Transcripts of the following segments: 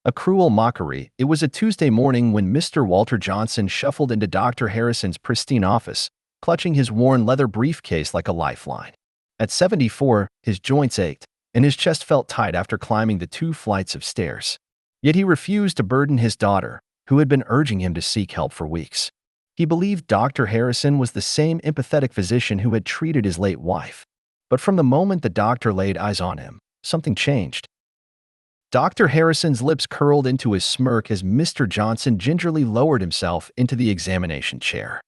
A cruel mockery. It was a Tuesday morning when Mr. Walter Johnson shuffled into Dr. Harrison's pristine office, clutching his worn leather briefcase like a lifeline. At 74, his joints ached, and his chest felt tight after climbing the 2 flights of stairs. Yet he refused to burden his daughter, who had been urging him to seek help for weeks. He believed Dr. Harrison was the same empathetic physician who had treated his late wife. But from the moment the doctor laid eyes on him, something changed. Dr. Harrison's lips curled into his smirk as Mr. Johnson gingerly lowered himself into the examination chair.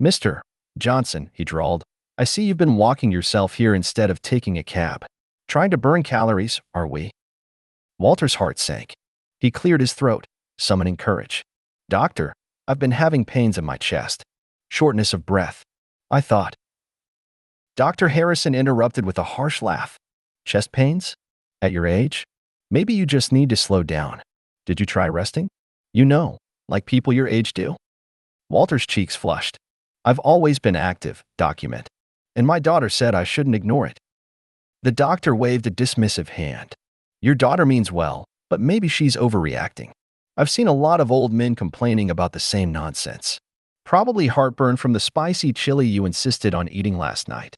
"Mr. Johnson," he drawled, "I see you've been walking yourself here instead of taking a cab. Trying to burn calories, are we?" Walter's heart sank. He cleared his throat, summoning courage. "Doctor, I've been having pains in my chest. Shortness of breath. I thought." Dr. Harrison interrupted with a harsh laugh. "Chest pains? At your age? Maybe you just need to slow down. Did you try resting? You know, like people your age do?" Walter's cheeks flushed. "I've always been active, document. And my daughter said I shouldn't ignore it." The doctor waved a dismissive hand. "Your daughter means well, but maybe she's overreacting. I've seen a lot of old men complaining about the same nonsense. Probably heartburn from the spicy chili you insisted on eating last night."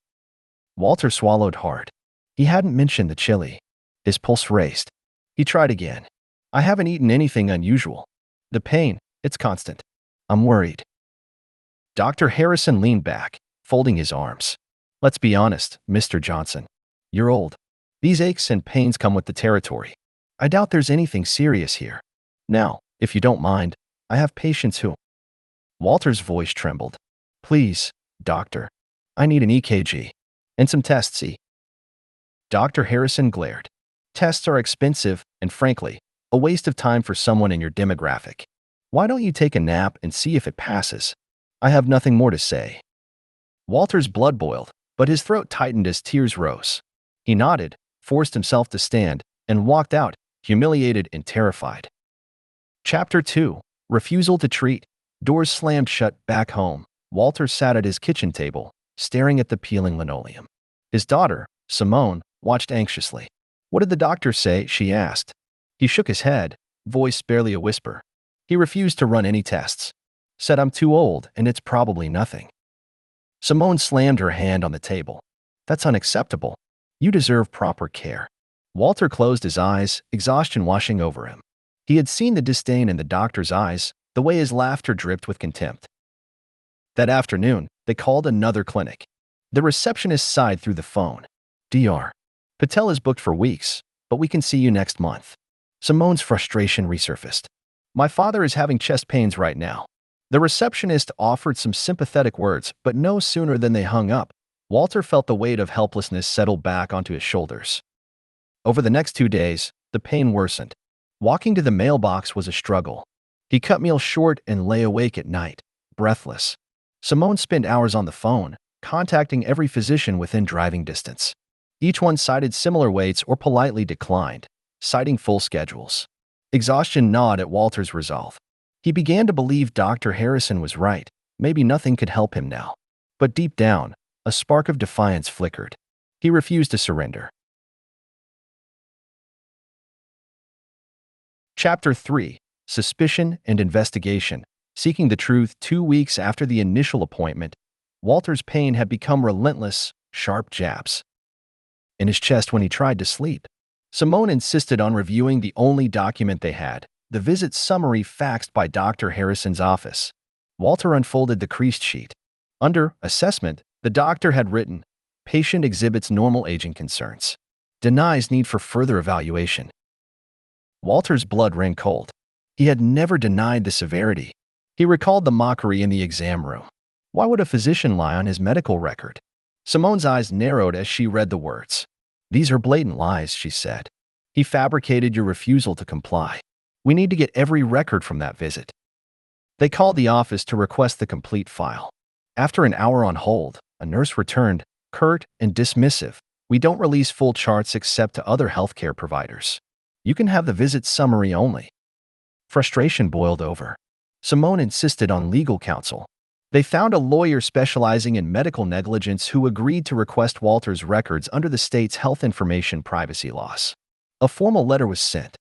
Walter swallowed hard. He hadn't mentioned the chili. His pulse raced. He tried again. "I haven't eaten anything unusual. The pain, it's constant. I'm worried." Dr. Harrison leaned back, folding his arms. "Let's be honest, Mr. Johnson. You're old. These aches and pains come with the territory. I doubt there's anything serious here. Now, if you don't mind, I have patients who—" Walter's voice trembled. "Please, doctor. I need an EKG. And some tests." Dr. Harrison glared. "Tests are expensive and, frankly, a waste of time for someone in your demographic. Why don't you take a nap and see if it passes? I have nothing more to say." Walter's blood boiled, but his throat tightened as tears rose. He nodded, forced himself to stand, and walked out, humiliated and terrified. Chapter 2. Refusal to treat. Doors slammed shut back home. Walter sat at his kitchen table, staring at the peeling linoleum. His daughter, Simone, watched anxiously. "What did the doctor say?" she asked. He shook his head, voice barely a whisper. He refused to run any tests. Said, "I'm too old, and it's probably nothing." Simone slammed her hand on the table. "That's unacceptable. You deserve proper care." Walter closed his eyes, exhaustion washing over him. He had seen the disdain in the doctor's eyes, the way his laughter dripped with contempt. That afternoon, they called another clinic. The receptionist sighed through the phone. "Dr. Patel is booked for weeks, but we can see you next month." Simone's frustration resurfaced. "My father is having chest pains right now." The receptionist offered some sympathetic words, but no sooner than they hung up, Walter felt the weight of helplessness settle back onto his shoulders. Over the next 2 days, the pain worsened. Walking to the mailbox was a struggle. He cut meals short and lay awake at night, breathless. Simone spent hours on the phone, contacting every physician within driving distance. Each one cited similar weights or politely declined, citing full schedules. Exhaustion gnawed at Walter's resolve. He began to believe Dr. Harrison was right. Maybe nothing could help him now. But deep down, a spark of defiance flickered. He refused to surrender. Chapter 3. Suspicion and Investigation. Seeking the truth 2 weeks after the initial appointment, Walter's pain had become relentless, sharp jabs in his chest when he tried to sleep. Simone insisted on reviewing the only document they had, the visit summary faxed by Dr. Harrison's office. Walter unfolded the creased sheet. Under assessment, the doctor had written, "Patient exhibits normal aging concerns. Denies need for further evaluation." Walter's blood ran cold. He had never denied the severity. He recalled the mockery in the exam room. Why would a physician lie on his medical record? Simone's eyes narrowed as she read the words. "These are blatant lies," she said. "He fabricated your refusal to comply. We need to get every record from that visit." They called the office to request the complete file. After an hour on hold, a nurse returned, curt and dismissive. "We don't release full charts except to other healthcare providers. You can have the visit summary only." Frustration boiled over. Simone insisted on legal counsel. They found a lawyer specializing in medical negligence who agreed to request Walter's records under the state's health information privacy laws. A formal letter was sent.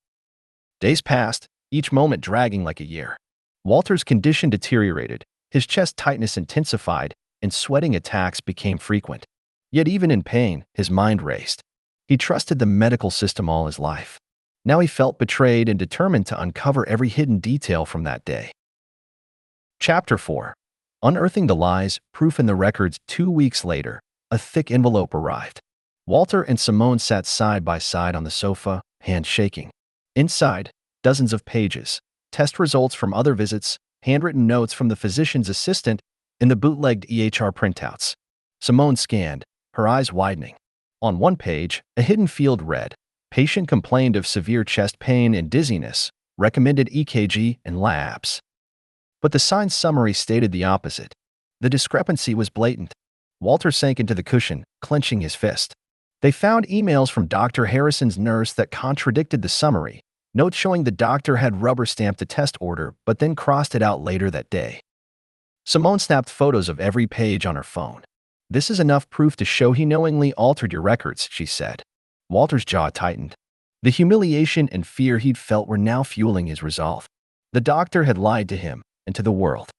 Days passed, each moment dragging like a year. Walter's condition deteriorated, his chest tightness intensified, and sweating attacks became frequent. Yet even in pain, his mind raced. He trusted the medical system all his life. Now he felt betrayed and determined to uncover every hidden detail from that day. Chapter 4. Unearthing the Lies, Proof in the Records. 2 weeks later, a thick envelope arrived. Walter and Simone sat side by side on the sofa, hands shaking. Inside, dozens of pages, test results from other visits, handwritten notes from the physician's assistant, and the bootlegged EHR printouts. Simone scanned, her eyes widening. On one page, a hidden field read, "Patient complained of severe chest pain and dizziness, recommended EKG and labs." But the signed summary stated the opposite. The discrepancy was blatant. Walter sank into the cushion, clenching his fist. They found emails from Dr. Harrison's nurse that contradicted the summary, notes showing the doctor had rubber-stamped a test order but then crossed it out later that day. Simone snapped photos of every page on her phone. "This is enough proof to show he knowingly altered your records," she said. Walter's jaw tightened. The humiliation and fear he'd felt were now fueling his resolve. The doctor had lied to him and to the world.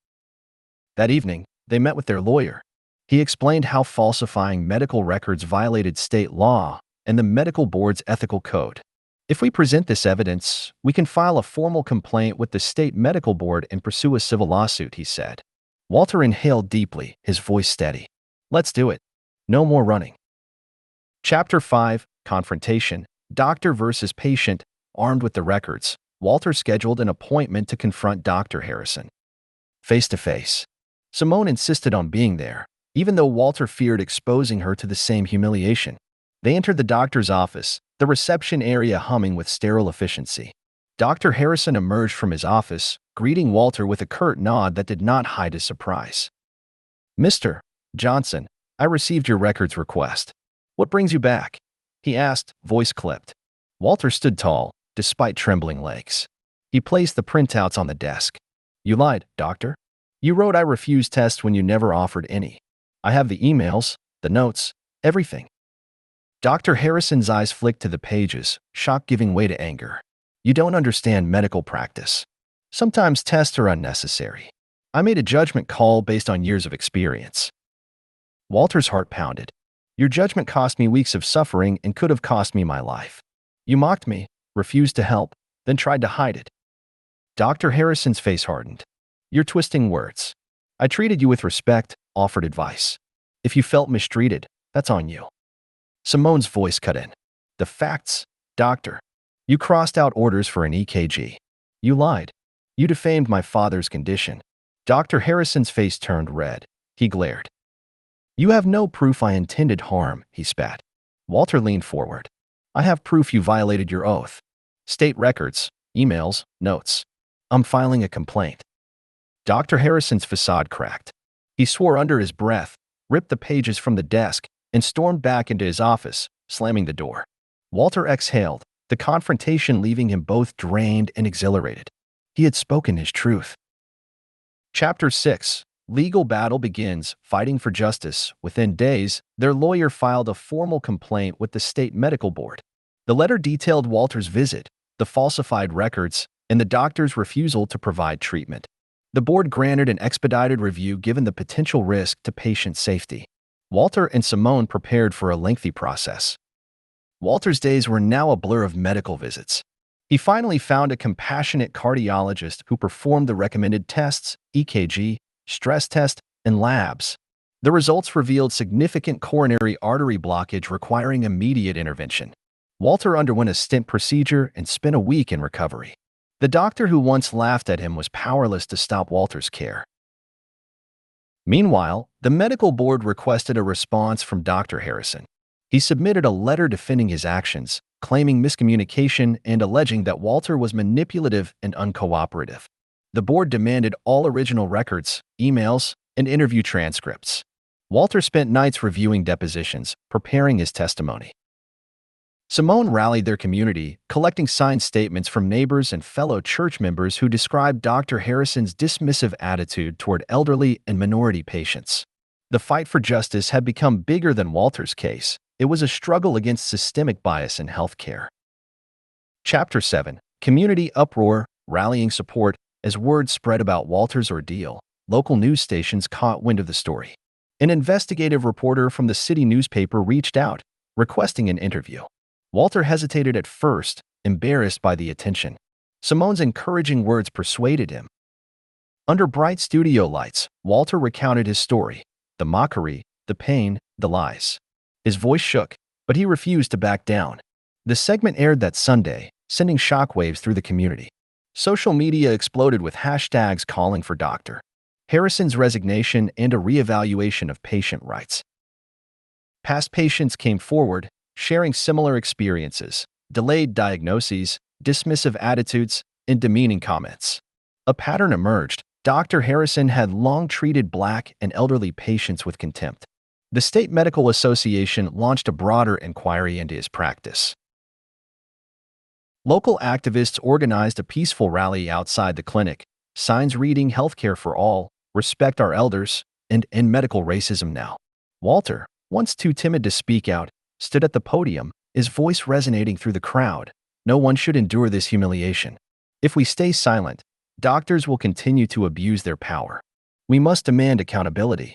That evening, they met with their lawyer. He explained how falsifying medical records violated state law and the medical board's ethical code. "If we present this evidence, we can file a formal complaint with the state medical board and pursue a civil lawsuit," he said. Walter inhaled deeply, his voice steady. "Let's do it. No more running." Chapter 5. Confrontation. Doctor versus patient. Armed with the records, Walter scheduled an appointment to confront Dr. Harrison. Face to face. Simone insisted on being there, even though Walter feared exposing her to the same humiliation. They entered the doctor's office, the reception area humming with sterile efficiency. Dr. Harrison emerged from his office, greeting Walter with a curt nod that did not hide his surprise. "Mr. Johnson, I received your records request. What brings you back?" he asked, voice clipped. Walter stood tall, despite trembling legs. He placed the printouts on the desk. "You lied, doctor. You wrote I refused tests when you never offered any. I have the emails, the notes, everything." Dr. Harrison's eyes flicked to the pages, shock giving way to anger. "You don't understand medical practice. Sometimes tests are unnecessary. I made a judgment call based on years of experience." Walter's heart pounded. "Your judgment cost me weeks of suffering and could have cost me my life. You mocked me, refused to help, then tried to hide it." Dr. Harrison's face hardened. "You're twisting words. I treated you with respect, offered advice. If you felt mistreated, that's on you." Simone's voice cut in. "The facts, doctor. You crossed out orders for an EKG. You lied. You defamed my father's condition." Dr. Harrison's face turned red. He glared. "You have no proof I intended harm," he spat. Walter leaned forward. "I have proof you violated your oath. State records, emails, notes. I'm filing a complaint." Dr. Harrison's facade cracked. He swore under his breath, ripped the pages from the desk, and stormed back into his office, slamming the door. Walter exhaled, the confrontation leaving him both drained and exhilarated. He had spoken his truth. Chapter 6. Legal battle begins, fighting for justice. Within days, their lawyer filed a formal complaint with the state medical board. The letter detailed Walter's visit, the falsified records, and the doctor's refusal to provide treatment. The board granted an expedited review given the potential risk to patient safety. Walter and Simone prepared for a lengthy process. Walter's days were now a blur of medical visits. He finally found a compassionate cardiologist who performed the recommended tests, EKG, stress test, and labs. The results revealed significant coronary artery blockage requiring immediate intervention. Walter underwent a stent procedure and spent a week in recovery. The doctor who once laughed at him was powerless to stop Walter's care. Meanwhile, the medical board requested a response from Dr. Harrison. He submitted a letter defending his actions, claiming miscommunication and alleging that Walter was manipulative and uncooperative. The board demanded all original records, emails, and interview transcripts. Walter spent nights reviewing depositions, preparing his testimony. Simone rallied their community, collecting signed statements from neighbors and fellow church members who described Dr. Harrison's dismissive attitude toward elderly and minority patients. The fight for justice had become bigger than Walter's case. It was a struggle against systemic bias in healthcare. Chapter 7. Community uproar, rallying support. As word spread about Walter's ordeal, local news stations caught wind of the story. An investigative reporter from the city newspaper reached out, requesting an interview. Walter hesitated at first, embarrassed by the attention. Simone's encouraging words persuaded him. Under bright studio lights, Walter recounted his story, the mockery, the pain, the lies. His voice shook, but he refused to back down. The segment aired that Sunday, sending shockwaves through the community. Social media exploded with hashtags calling for Dr. Harrison's resignation and a reevaluation of patient rights. Past patients came forward, sharing similar experiences, delayed diagnoses, dismissive attitudes, and demeaning comments. A pattern emerged. Dr. Harrison had long treated Black and elderly patients with contempt. The State Medical Association launched a broader inquiry into his practice. Local activists organized a peaceful rally outside the clinic, signs reading "Healthcare for All," "Respect Our Elders," and "End Medical Racism Now." Walter, once too timid to speak out, stood at the podium, his voice resonating through the crowd. No one should endure this humiliation. If we stay silent, doctors will continue to abuse their power. We must demand accountability.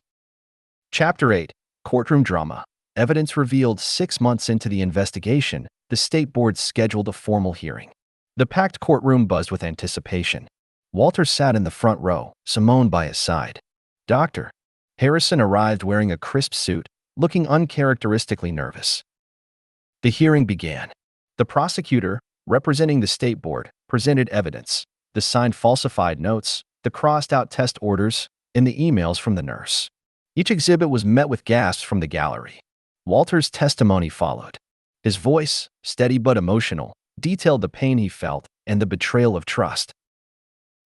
Chapter 8. Courtroom Drama. Evidence revealed 6 months into the investigation, the state board scheduled a formal hearing. The packed courtroom buzzed with anticipation. Walter sat in the front row, Simone by his side. Dr. Harrison arrived wearing a crisp suit, looking uncharacteristically nervous. The hearing began. The prosecutor, representing the state board, presented evidence: the signed falsified notes, the crossed-out test orders, and the emails from the nurse. Each exhibit was met with gasps from the gallery. Walter's testimony followed. His voice, steady but emotional, detailed the pain he felt and the betrayal of trust.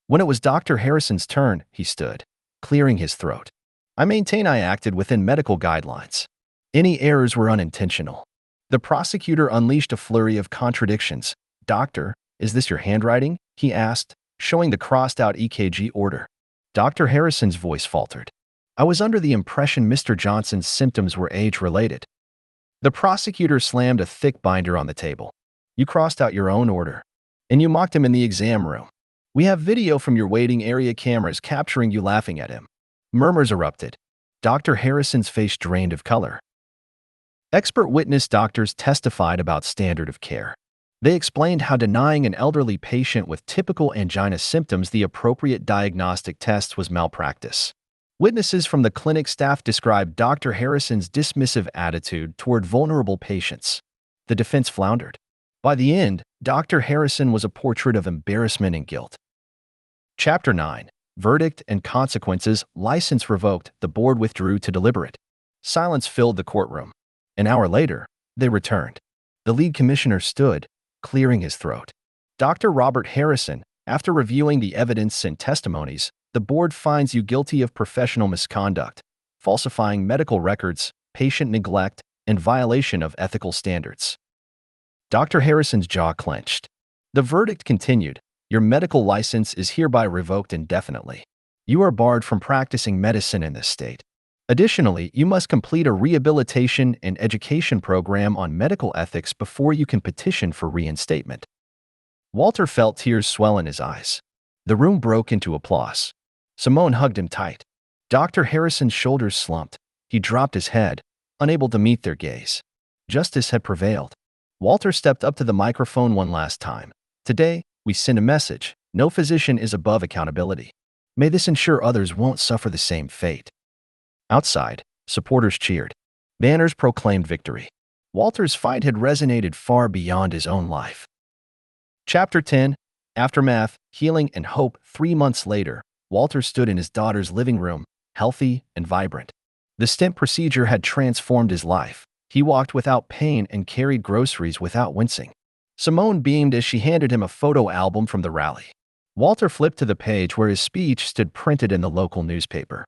When it was Dr. Harrison's turn, he stood, clearing his throat. I maintain I acted within medical guidelines. Any errors were unintentional. The prosecutor unleashed a flurry of contradictions. Doctor, is this your handwriting? He asked, showing the crossed-out EKG order. Dr. Harrison's voice faltered. I was under the impression Mr. Johnson's symptoms were age-related. The prosecutor slammed a thick binder on the table. You crossed out your own order, and you mocked him in the exam room. We have video from your waiting area cameras capturing you laughing at him. Murmurs erupted. Dr. Harrison's face drained of color. Expert witness doctors testified about standard of care. They explained how denying an elderly patient with typical angina symptoms the appropriate diagnostic tests was malpractice. Witnesses from the clinic staff described Dr. Harrison's dismissive attitude toward vulnerable patients. The defense floundered. By the end, Dr. Harrison was a portrait of embarrassment and guilt. Chapter 9. Verdict and Consequences. License revoked. The board withdrew to deliberate. Silence filled the courtroom. An hour later, they returned. The lead commissioner stood, clearing his throat. Dr. Robert Harrison, after reviewing the evidence and testimonies, the board finds you guilty of professional misconduct, falsifying medical records, patient neglect, and violation of ethical standards. Dr. Harrison's jaw clenched. The verdict continued. Your medical license is hereby revoked indefinitely. You are barred from practicing medicine in this state. Additionally, you must complete a rehabilitation and education program on medical ethics before you can petition for reinstatement. Walter felt tears swell in his eyes. The room broke into applause. Simone hugged him tight. Dr. Harrison's shoulders slumped. He dropped his head, unable to meet their gaze. Justice had prevailed. Walter stepped up to the microphone one last time. Today, we send a message. No physician is above accountability. May this ensure others won't suffer the same fate. Outside, supporters cheered. Banners proclaimed victory. Walter's fight had resonated far beyond his own life. Chapter 10. Aftermath, Healing, and Hope. 3 months later, Walter stood in his daughter's living room, healthy and vibrant. The stent procedure had transformed his life. He walked without pain and carried groceries without wincing. Simone beamed as she handed him a photo album from the rally. Walter flipped to the page where his speech stood printed in the local newspaper.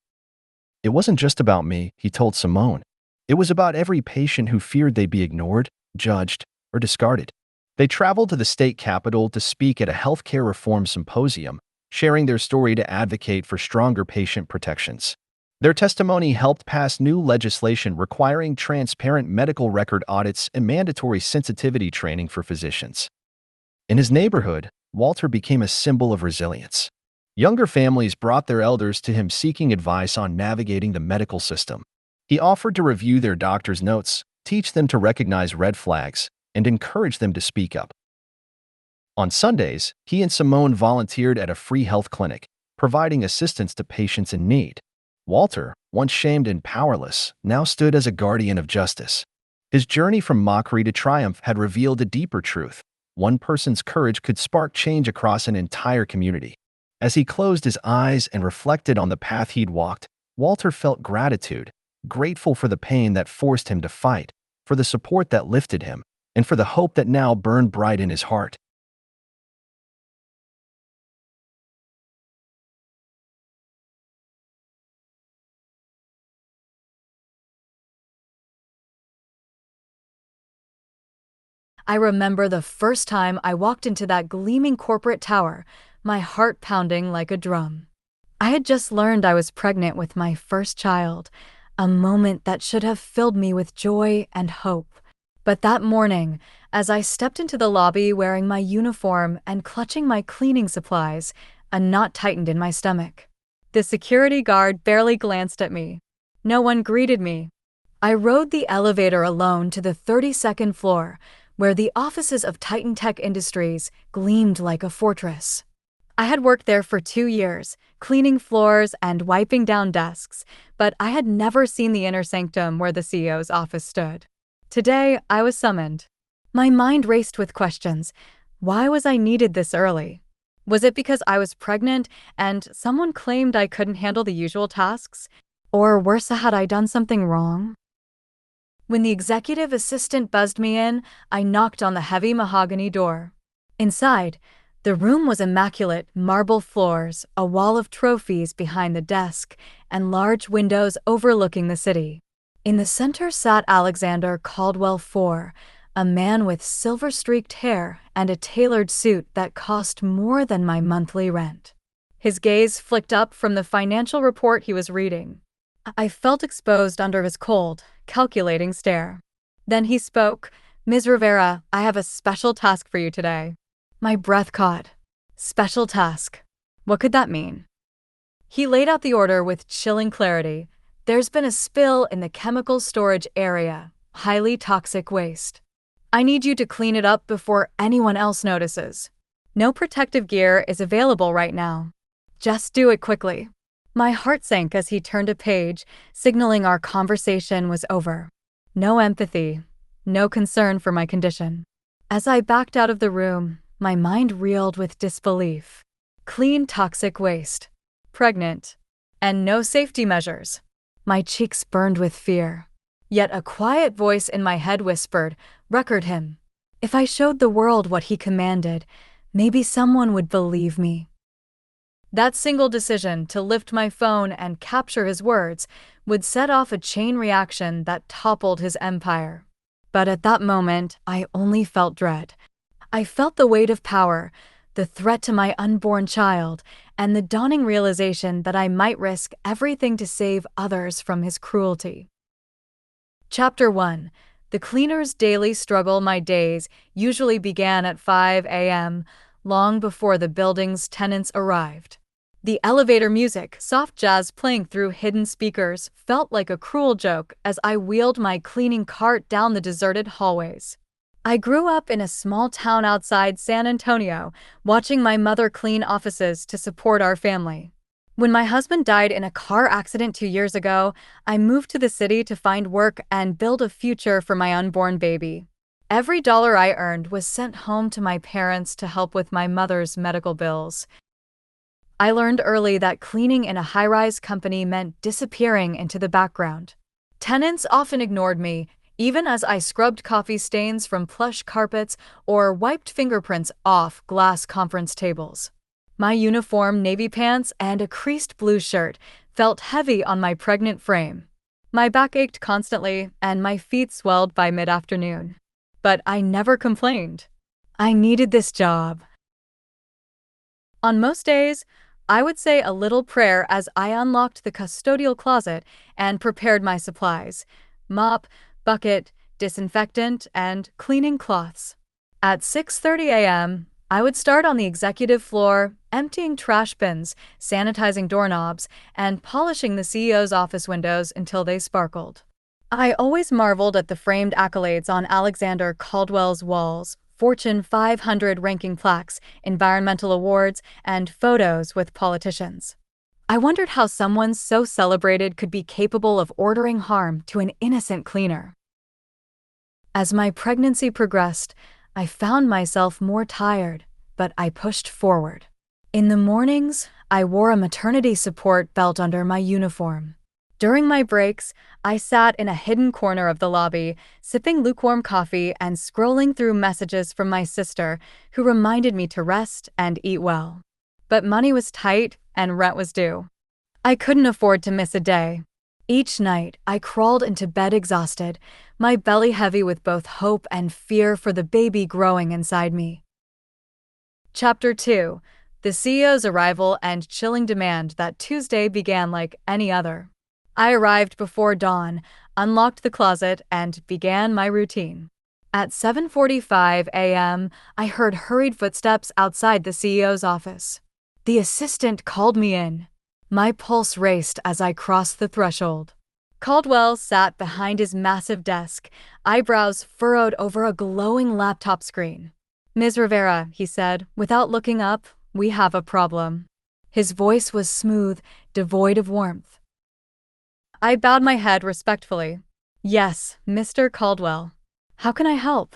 It wasn't just about me, he told Simone. It was about every patient who feared they'd be ignored, judged, or discarded. They traveled to the state capitol to speak at a healthcare reform symposium, sharing their story to advocate for stronger patient protections. Their testimony helped pass new legislation requiring transparent medical record audits and mandatory sensitivity training for physicians. In his neighborhood, Walter became a symbol of resilience. Younger families brought their elders to him seeking advice on navigating the medical system. He offered to review their doctor's notes, teach them to recognize red flags, and encourage them to speak up. On Sundays, he and Simone volunteered at a free health clinic, providing assistance to patients in need. Walter, once shamed and powerless, now stood as a guardian of justice. His journey from mockery to triumph had revealed a deeper truth. One person's courage could spark change across an entire community. As he closed his eyes and reflected on the path he'd walked, Walter felt gratitude, grateful for the pain that forced him to fight, for the support that lifted him, and for the hope that now burned bright in his heart. I remember the first time I walked into that gleaming corporate tower, my heart pounding like a drum. I had just learned I was pregnant with my first child, a moment that should have filled me with joy and hope. But that morning, as I stepped into the lobby wearing my uniform and clutching my cleaning supplies, a knot tightened in my stomach. The security guard barely glanced at me. No one greeted me. I rode the elevator alone to the 32nd floor, where the offices of Titan Tech Industries gleamed like a fortress. I had worked there for 2 years, cleaning floors and wiping down desks, but I had never seen the inner sanctum where the CEO's office stood. Today, I was summoned. My mind raced with questions. Why was I needed this early? Was it because I was pregnant and someone claimed I couldn't handle the usual tasks? Or worse, had I done something wrong? When the executive assistant buzzed me in, I knocked on the heavy mahogany door. Inside, the room was immaculate: marble floors, a wall of trophies behind the desk, and large windows overlooking the city. In the center sat Alexander Caldwell IV, a man with silver-streaked hair and a tailored suit that cost more than my monthly rent. His gaze flicked up from the financial report he was reading. I felt exposed under his cold, calculating stare. Then he spoke. "Ms. Rivera, I have a special task for you today." My breath caught. Special task. What could that mean? He laid out the order with chilling clarity. "There's been a spill in the chemical storage area, highly toxic waste. I need you to clean it up before anyone else notices. No protective gear is available right now. Just do it quickly." My heart sank as he turned a page, signaling our conversation was over. No empathy, no concern for my condition. As I backed out of the room, my mind reeled with disbelief. Clean toxic waste, pregnant, and no safety measures. My cheeks burned with fear. Yet a quiet voice in my head whispered, "Record him. If I showed the world what he commanded, maybe someone would believe me." That single decision to lift my phone and capture his words would set off a chain reaction that toppled his empire. But at that moment, I only felt dread. I felt the weight of power, the threat to my unborn child, and the dawning realization that I might risk everything to save others from his cruelty. Chapter 1. The cleaner's daily struggle. My days usually began at 5 a.m., long before the building's tenants arrived. The elevator music, soft jazz playing through hidden speakers, felt like a cruel joke as I wheeled my cleaning cart down the deserted hallways. I grew up in a small town outside San Antonio, watching my mother clean offices to support our family. When my husband died in a car accident 2 years ago, I moved to the city to find work and build a future for my unborn baby. Every dollar I earned was sent home to my parents to help with my mother's medical bills. I learned early that cleaning in a high-rise company meant disappearing into the background. Tenants often ignored me, even as I scrubbed coffee stains from plush carpets or wiped fingerprints off glass conference tables. My uniform, navy pants, and a creased blue shirt felt heavy on my pregnant frame. My back ached constantly, and my feet swelled by mid-afternoon. But I never complained. I needed this job. On most days, I would say a little prayer as I unlocked the custodial closet and prepared my supplies: mop, bucket, disinfectant, and cleaning cloths. At 6:30 a.m., I would start on the executive floor, emptying trash bins, sanitizing doorknobs, and polishing the CEO's office windows until they sparkled. I always marveled at the framed accolades on Alexander Caldwell's walls, Fortune 500 ranking plaques, environmental awards, and photos with politicians. I wondered how someone so celebrated could be capable of ordering harm to an innocent cleaner. As my pregnancy progressed, I found myself more tired, but I pushed forward. In the mornings, I wore a maternity support belt under my uniform. During my breaks, I sat in a hidden corner of the lobby, sipping lukewarm coffee and scrolling through messages from my sister, who reminded me to rest and eat well. But money was tight and rent was due. I couldn't afford to miss a day. Each night, I crawled into bed exhausted, my belly heavy with both hope and fear for the baby growing inside me. Chapter 2: The CEO's arrival and chilling demand. That Tuesday began like any other. I arrived before dawn, unlocked the closet, and began my routine. At 7:45 a.m., I heard hurried footsteps outside the CEO's office. The assistant called me in. My pulse raced as I crossed the threshold. Caldwell sat behind his massive desk, eyebrows furrowed over a glowing laptop screen. "Ms. Rivera," he said, without looking up, "we have a problem." His voice was smooth, devoid of warmth. I bowed my head respectfully. "Yes, Mr. Caldwell. How can I help?"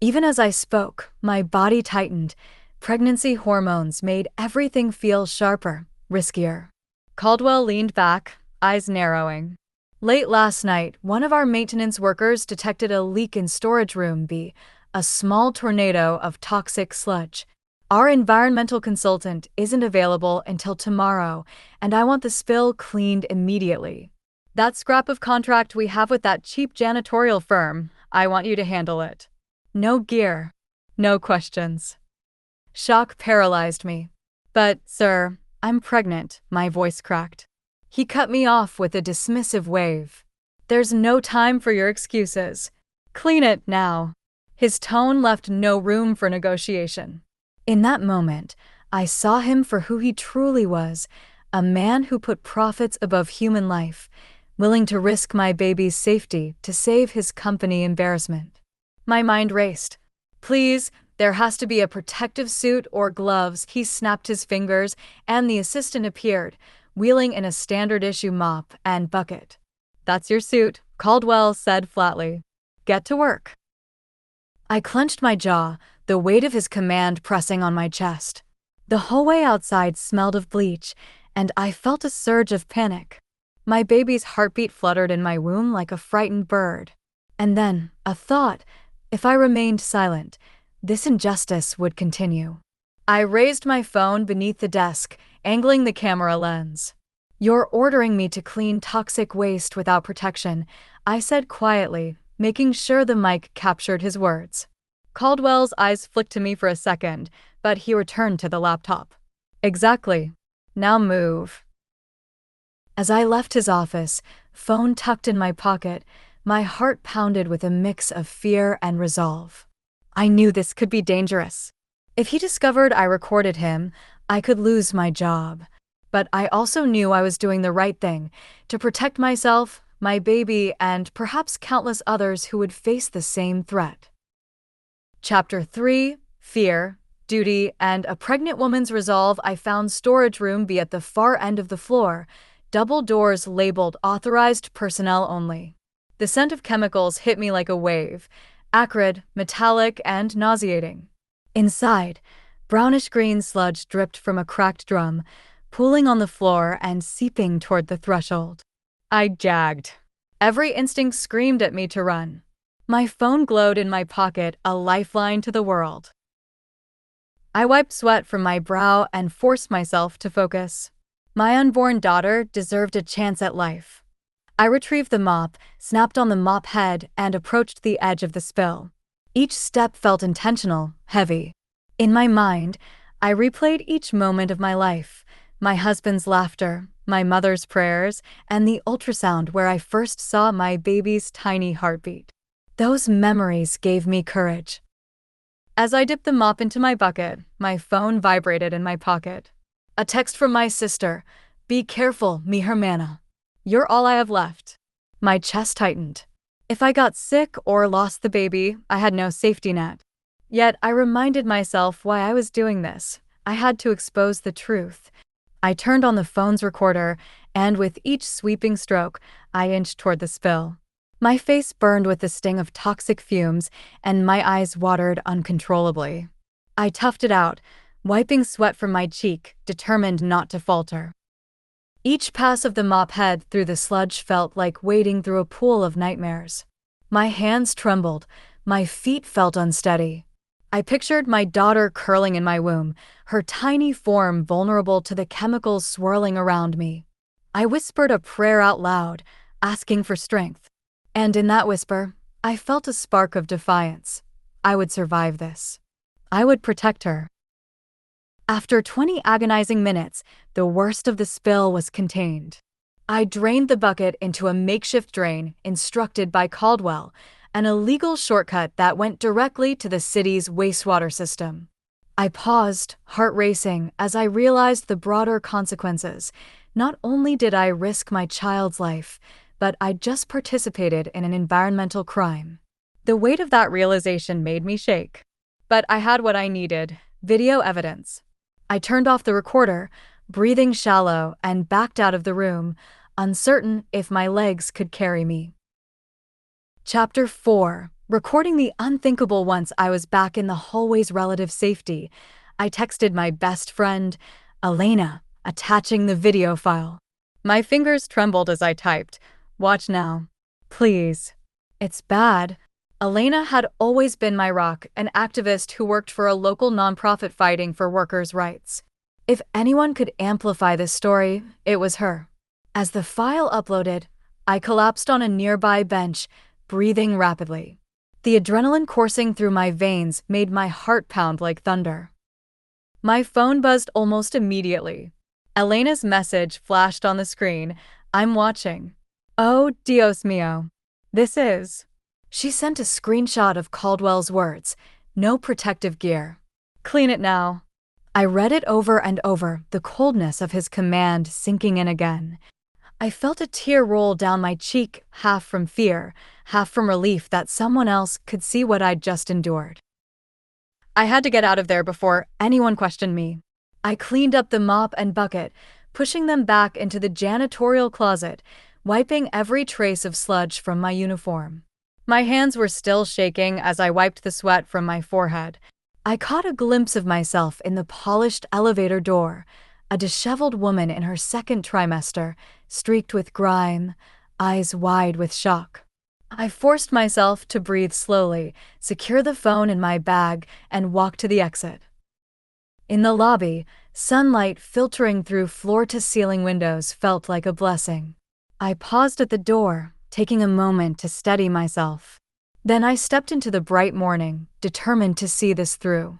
Even as I spoke, my body tightened. Pregnancy hormones made everything feel sharper, riskier. Caldwell leaned back, eyes narrowing. "Late last night, one of our maintenance workers detected a leak in storage room B, a small tornado of toxic sludge. Our environmental consultant isn't available until tomorrow, and I want the spill cleaned immediately. That scrap of contract we have with that cheap janitorial firm, I want you to handle it. No gear, no questions." Shock paralyzed me. "But, sir, I'm pregnant," my voice cracked. He cut me off with a dismissive wave. "There's no time for your excuses. Clean it now." His tone left no room for negotiation. In that moment, I saw him for who he truly was, a man who put profits above human life, willing to risk my baby's safety to save his company embarrassment. My mind raced. "Please, there has to be a protective suit or gloves." He snapped his fingers, and the assistant appeared, wheeling in a standard-issue mop and bucket. "That's your suit," Caldwell said flatly. "Get to work." I clenched my jaw, the weight of his command pressing on my chest. The hallway outside smelled of bleach, and I felt a surge of panic. My baby's heartbeat fluttered in my womb like a frightened bird. And then, a thought: if I remained silent, this injustice would continue. I raised my phone beneath the desk, angling the camera lens. "You're ordering me to clean toxic waste without protection," I said quietly, making sure the mic captured his words. Caldwell's eyes flicked to me for a second, but he returned to the laptop. "Exactly. Now move." As I left his office, phone tucked in my pocket, my heart pounded with a mix of fear and resolve. I knew this could be dangerous. If he discovered I recorded him, I could lose my job. But I also knew I was doing the right thing, to protect myself, my baby, and perhaps countless others who would face the same threat. Chapter 3: Fear, Duty, and a Pregnant Woman's Resolve. I found storage room B at the far end of the floor, double doors labeled "Authorized Personnel Only." The scent of chemicals hit me like a wave, acrid, metallic, and nauseating. Inside, brownish-green sludge dripped from a cracked drum, pooling on the floor and seeping toward the threshold. I gagged. Every instinct screamed at me to run. My phone glowed in my pocket, a lifeline to the world. I wiped sweat from my brow and forced myself to focus. My unborn daughter deserved a chance at life. I retrieved the mop, snapped on the mop head, and approached the edge of the spill. Each step felt intentional, heavy. In my mind, I replayed each moment of my life: my husband's laughter, my mother's prayers, and the ultrasound where I first saw my baby's tiny heartbeat. Those memories gave me courage. As I dipped the mop into my bucket, my phone vibrated in my pocket. A text from my sister. "Be careful, mi hermana. You're all I have left." My chest tightened. If I got sick or lost the baby, I had no safety net. Yet I reminded myself why I was doing this. I had to expose the truth. I turned on the phone's recorder, and with each sweeping stroke, I inched toward the spill. My face burned with the sting of toxic fumes, and my eyes watered uncontrollably. I toughed it out, wiping sweat from my cheek, determined not to falter. Each pass of the mop head through the sludge felt like wading through a pool of nightmares. My hands trembled, my feet felt unsteady. I pictured my daughter curling in my womb, her tiny form vulnerable to the chemicals swirling around me. I whispered a prayer out loud, asking for strength. And in that whisper, I felt a spark of defiance. I would survive this. I would protect her. After 20 agonizing minutes, the worst of the spill was contained. I drained the bucket into a makeshift drain instructed by Caldwell, an illegal shortcut that went directly to the city's wastewater system. I paused, heart racing, as I realized the broader consequences. Not only did I risk my child's life, but I'd just participated in an environmental crime. The weight of that realization made me shake. But I had what I needed: video evidence. I turned off the recorder, breathing shallow, and backed out of the room, uncertain if my legs could carry me. Chapter 4. Recording the unthinkable. Once I was back in the hallway's relative safety, I texted my best friend, Elena, attaching the video file. My fingers trembled as I typed, "Watch now. Please." It's bad. Elena had always been my rock, an activist who worked for a local nonprofit fighting for workers' rights. If anyone could amplify this story, it was her. As the file uploaded, I collapsed on a nearby bench, breathing rapidly. The adrenaline coursing through my veins made my heart pound like thunder. My phone buzzed almost immediately. Elena's message flashed on the screen. "I'm watching. Oh, Dios mío. This is..." She sent a screenshot of Caldwell's words, "No protective gear. Clean it now." I read it over and over, the coldness of his command sinking in again. I felt a tear roll down my cheek, half from fear, half from relief that someone else could see what I'd just endured. I had to get out of there before anyone questioned me. I cleaned up the mop and bucket, pushing them back into the janitorial closet, wiping every trace of sludge from my uniform. My hands were still shaking as I wiped the sweat from my forehead. I caught a glimpse of myself in the polished elevator door, a disheveled woman in her second trimester, streaked with grime, eyes wide with shock. I forced myself to breathe slowly, secure the phone in my bag, and walk to the exit. In the lobby, sunlight filtering through floor-to-ceiling windows felt like a blessing. I paused at the door, taking a moment to steady myself. Then I stepped into the bright morning, determined to see this through.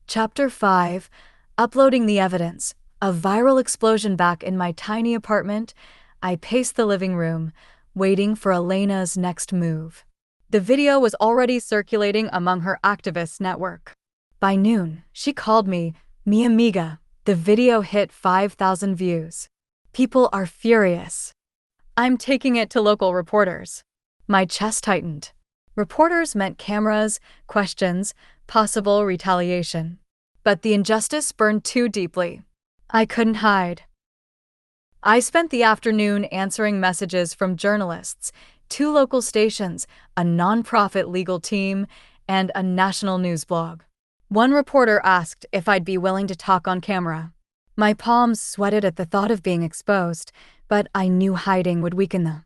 Chapter 5. Uploading the evidence. A viral explosion. Back in my tiny apartment, I paced the living room, waiting for Elena's next move. The video was already circulating among her activist network. By noon, she called me, "Mi amiga." The video hit 5,000 views. People are furious. I'm taking it to local reporters. My chest tightened. Reporters meant cameras, questions, possible retaliation. But the injustice burned too deeply. I couldn't hide. I spent the afternoon answering messages from journalists, 2 local stations, a nonprofit legal team, and a national news blog. One reporter asked if I'd be willing to talk on camera. My palms sweated at the thought of being exposed, but I knew hiding would weaken the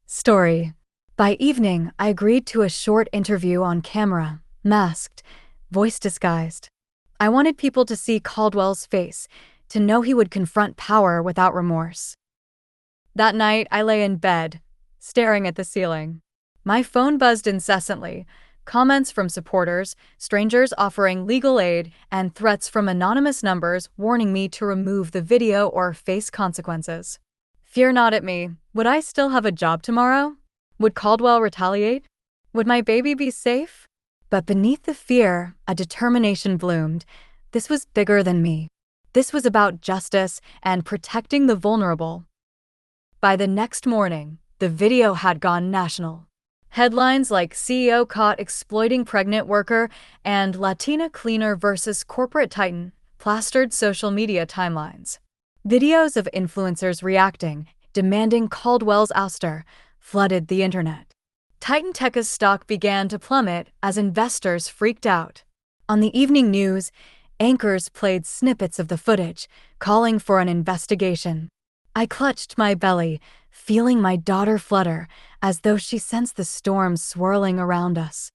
story. By evening, I agreed to a short interview on camera, masked, voice disguised. I wanted people to see Caldwell's face, to know he would confront power without remorse. That night, I lay in bed, staring at the ceiling. My phone buzzed incessantly, comments from supporters, strangers offering legal aid, and threats from anonymous numbers warning me to remove the video or face consequences. Fear not at me. Would I still have a job tomorrow? Would Caldwell retaliate? Would my baby be safe? But beneath the fear, a determination bloomed. This was bigger than me. This was about justice and protecting the vulnerable. By the next morning, the video had gone national. Headlines like CEO caught exploiting pregnant worker and Latina cleaner versus corporate titan plastered social media timelines. Videos of influencers reacting, demanding Caldwell's ouster, flooded the internet. Titan Tech's stock began to plummet as investors freaked out. On the evening news, anchors played snippets of the footage, calling for an investigation. I clutched my belly, feeling my daughter flutter, as though she sensed the storm swirling around us.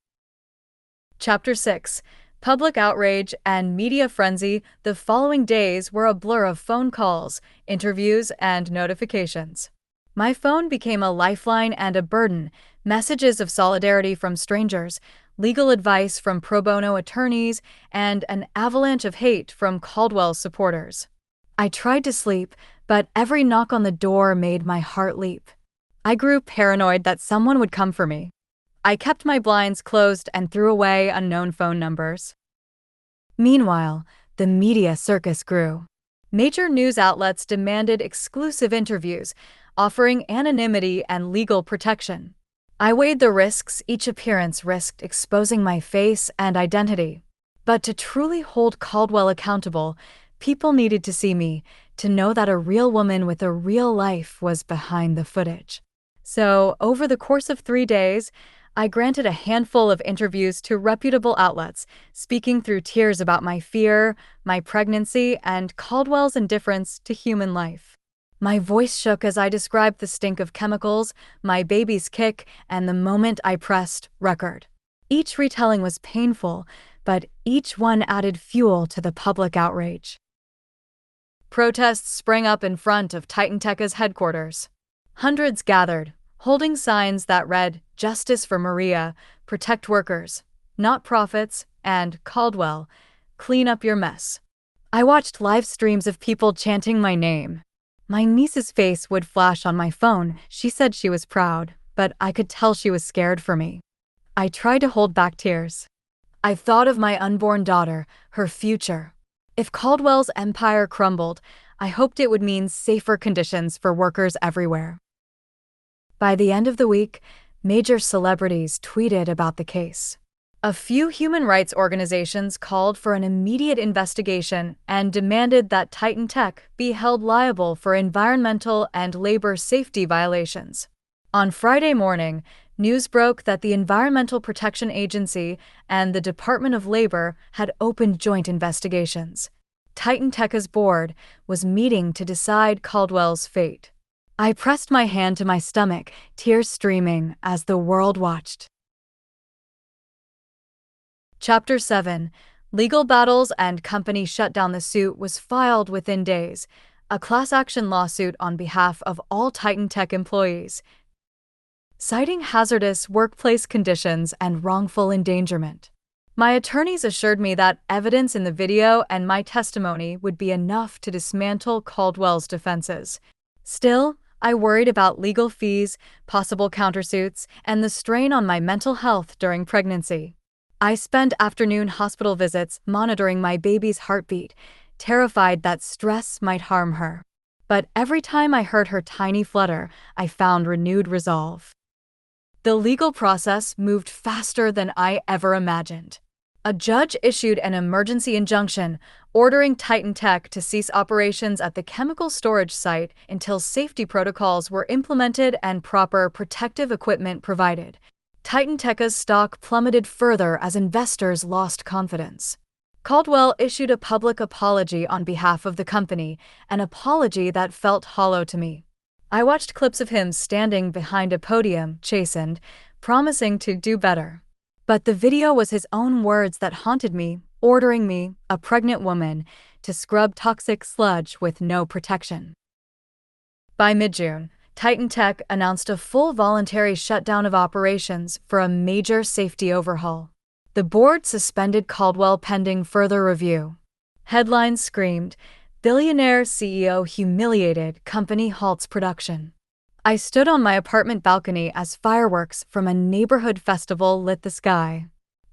Chapter 6. Public outrage and media frenzy. The following days were a blur of phone calls, interviews, and notifications. My phone became a lifeline and a burden, messages of solidarity from strangers, legal advice from pro bono attorneys, and an avalanche of hate from Caldwell's supporters. I tried to sleep, but every knock on the door made my heart leap. I grew paranoid that someone would come for me. I kept my blinds closed and threw away unknown phone numbers. Meanwhile, the media circus grew. Major news outlets demanded exclusive interviews, offering anonymity and legal protection. I weighed the risks. Each appearance risked exposing my face and identity. But to truly hold Caldwell accountable, people needed to see me, to know that a real woman with a real life was behind the footage. So, over the course of 3 days, I granted a handful of interviews to reputable outlets, speaking through tears about my fear, my pregnancy, and Caldwell's indifference to human life. My voice shook as I described the stink of chemicals, my baby's kick, and the moment I pressed record. Each retelling was painful, but each one added fuel to the public outrage. Protests sprang up in front of Titan Tech's headquarters. Hundreds gathered, holding signs that read, "Justice for Maria, protect workers, not profits," and "Caldwell, clean up your mess." I watched live streams of people chanting my name. My niece's face would flash on my phone. She said she was proud, but I could tell she was scared for me. I tried to hold back tears. I thought of my unborn daughter, her future. If Caldwell's empire crumbled, I hoped it would mean safer conditions for workers everywhere. By the end of the week, major celebrities tweeted about the case. A few human rights organizations called for an immediate investigation and demanded that Titan Tech be held liable for environmental and labor safety violations. On Friday morning, news broke that the Environmental Protection Agency and the Department of Labor had opened joint investigations. Titan Tech's board was meeting to decide Caldwell's fate. I pressed my hand to my stomach, tears streaming as the world watched. Chapter 7. Legal battles and company shutdown. The suit was filed within days, a class action lawsuit on behalf of all Titan Tech employees, citing hazardous workplace conditions and wrongful endangerment. My attorneys assured me that evidence in the video and my testimony would be enough to dismantle Caldwell's defenses. Still, I worried about legal fees, possible countersuits, and the strain on my mental health during pregnancy. I spent afternoon hospital visits monitoring my baby's heartbeat, terrified that stress might harm her. But every time I heard her tiny flutter, I found renewed resolve. The legal process moved faster than I ever imagined. A judge issued an emergency injunction ordering Titan Tech to cease operations at the chemical storage site until safety protocols were implemented and proper protective equipment provided. Titan Tech's stock plummeted further as investors lost confidence. Caldwell issued a public apology on behalf of the company, an apology that felt hollow to me. I watched clips of him standing behind a podium, chastened, promising to do better. But the video was his own words that haunted me, ordering me, a pregnant woman, to scrub toxic sludge with no protection. By mid-June, Titan Tech announced a full voluntary shutdown of operations for a major safety overhaul. The board suspended Caldwell pending further review. Headlines screamed, "Billionaire CEO humiliated, company halts production." I stood on my apartment balcony as fireworks from a neighborhood festival lit the sky.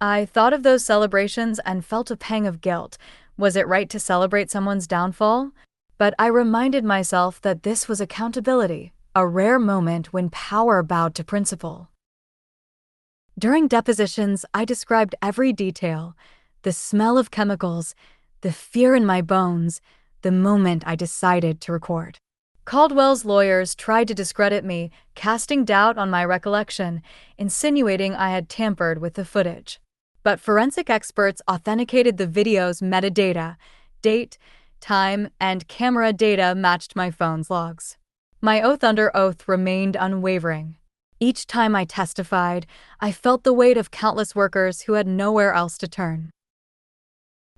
I thought of those celebrations and felt a pang of guilt. Was it right to celebrate someone's downfall? But I reminded myself that this was accountability, a rare moment when power bowed to principle. During depositions, I described every detail: the smell of chemicals, the fear in my bones, the moment I decided to record. Caldwell's lawyers tried to discredit me, casting doubt on my recollection, insinuating I had tampered with the footage. But forensic experts authenticated the video's metadata. Date, time, and camera data matched my phone's logs. My oath under oath remained unwavering. Each time I testified, I felt the weight of countless workers who had nowhere else to turn.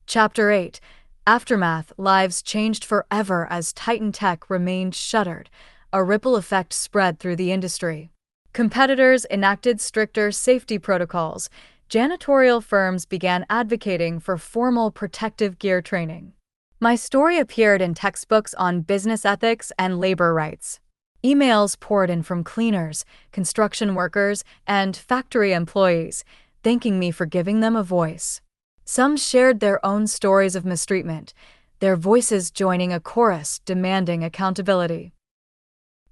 Chapter 8. Aftermath. Lives changed forever as Titan Tech remained shuttered. A ripple effect spread through the industry. Competitors enacted stricter safety protocols. Janitorial firms began advocating for formal protective gear training. My story appeared in textbooks on business ethics and labor rights. Emails poured in from cleaners, construction workers, and factory employees, thanking me for giving them a voice. Some shared their own stories of mistreatment, their voices joining a chorus demanding accountability.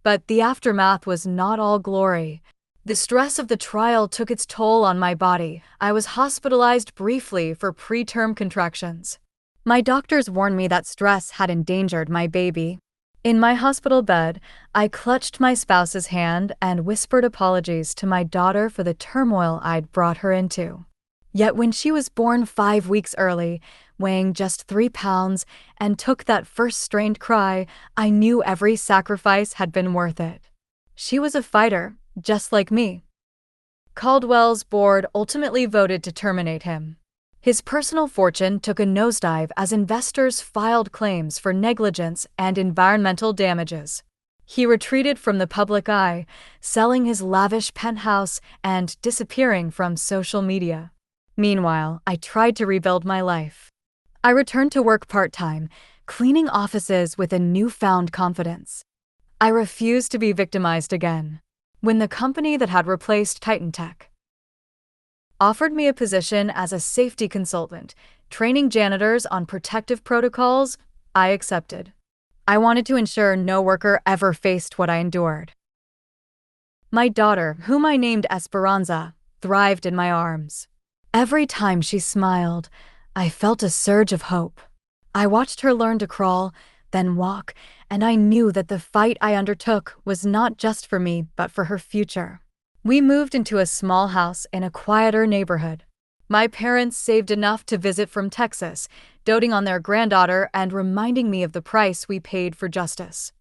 But the aftermath was not all glory. The stress of the trial took its toll on my body. I was hospitalized briefly for preterm contractions. My doctors warned me that stress had endangered my baby. In my hospital bed, I clutched my spouse's hand and whispered apologies to my daughter for the turmoil I'd brought her into. Yet when she was born 5 weeks early, weighing just 3 pounds, and took that first strained cry, I knew every sacrifice had been worth it. She was a fighter, just like me. Caldwell's board ultimately voted to terminate him. His personal fortune took a nosedive as investors filed claims for negligence and environmental damages. He retreated from the public eye, selling his lavish penthouse and disappearing from social media. Meanwhile, I tried to rebuild my life. I returned to work part-time, cleaning offices with a newfound confidence. I refused to be victimized again. When the company that had replaced Titan Tech offered me a position as a safety consultant, training janitors on protective protocols, I accepted. I wanted to ensure no worker ever faced what I endured. My daughter, whom I named Esperanza, thrived in my arms. Every time she smiled, I felt a surge of hope. I watched her learn to crawl, then walk, and I knew that the fight I undertook was not just for me, but for her future. We moved into a small house in a quieter neighborhood. My parents saved enough to visit from Texas, doting on their granddaughter and reminding me of the price we paid for justice.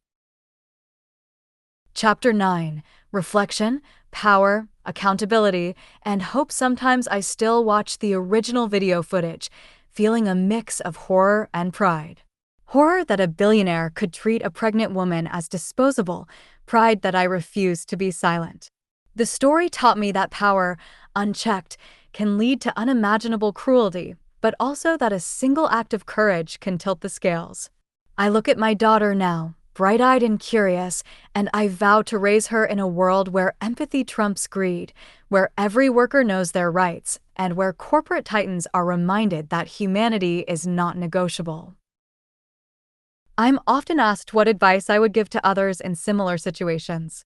Chapter 9. Reflection, Power, Accountability, and Hope. Sometimes I still watch the original video footage, feeling a mix of horror and pride. Horror that a billionaire could treat a pregnant woman as disposable, pride that I refused to be silent. The story taught me that power, unchecked, can lead to unimaginable cruelty, but also that a single act of courage can tilt the scales. I look at my daughter now, bright-eyed and curious, and I vow to raise her in a world where empathy trumps greed, where every worker knows their rights, and where corporate titans are reminded that humanity is not negotiable. I'm often asked what advice I would give to others in similar situations.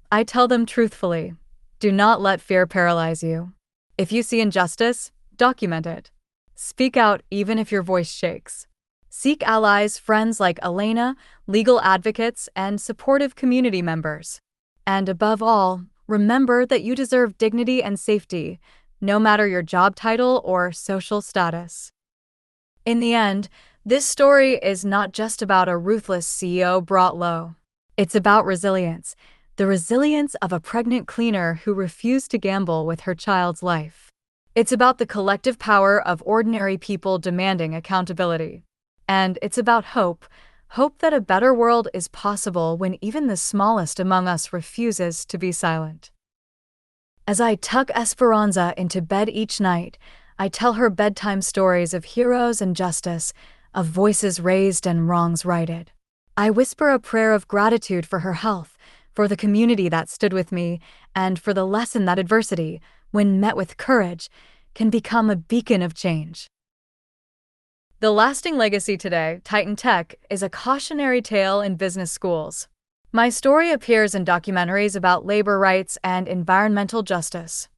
I tell them truthfully, do not let fear paralyze you. If you see injustice, document it. Speak out even if your voice shakes. Seek allies, friends like Elena, legal advocates, and supportive community members. And above all, remember that you deserve dignity and safety, no matter your job title or social status. In the end, this story is not just about a ruthless CEO brought low. It's about resilience, the resilience of a pregnant cleaner who refused to gamble with her child's life. It's about the collective power of ordinary people demanding accountability. And it's about hope, hope that a better world is possible when even the smallest among us refuses to be silent. As I tuck Esperanza into bed each night, I tell her bedtime stories of heroes and justice, of voices raised and wrongs righted. I whisper a prayer of gratitude for her health, for the community that stood with me, and for the lesson that adversity, when met with courage, can become a beacon of change. The lasting legacy today, Titan Tech, is a cautionary tale in business schools. My story appears in documentaries about labor rights and environmental justice.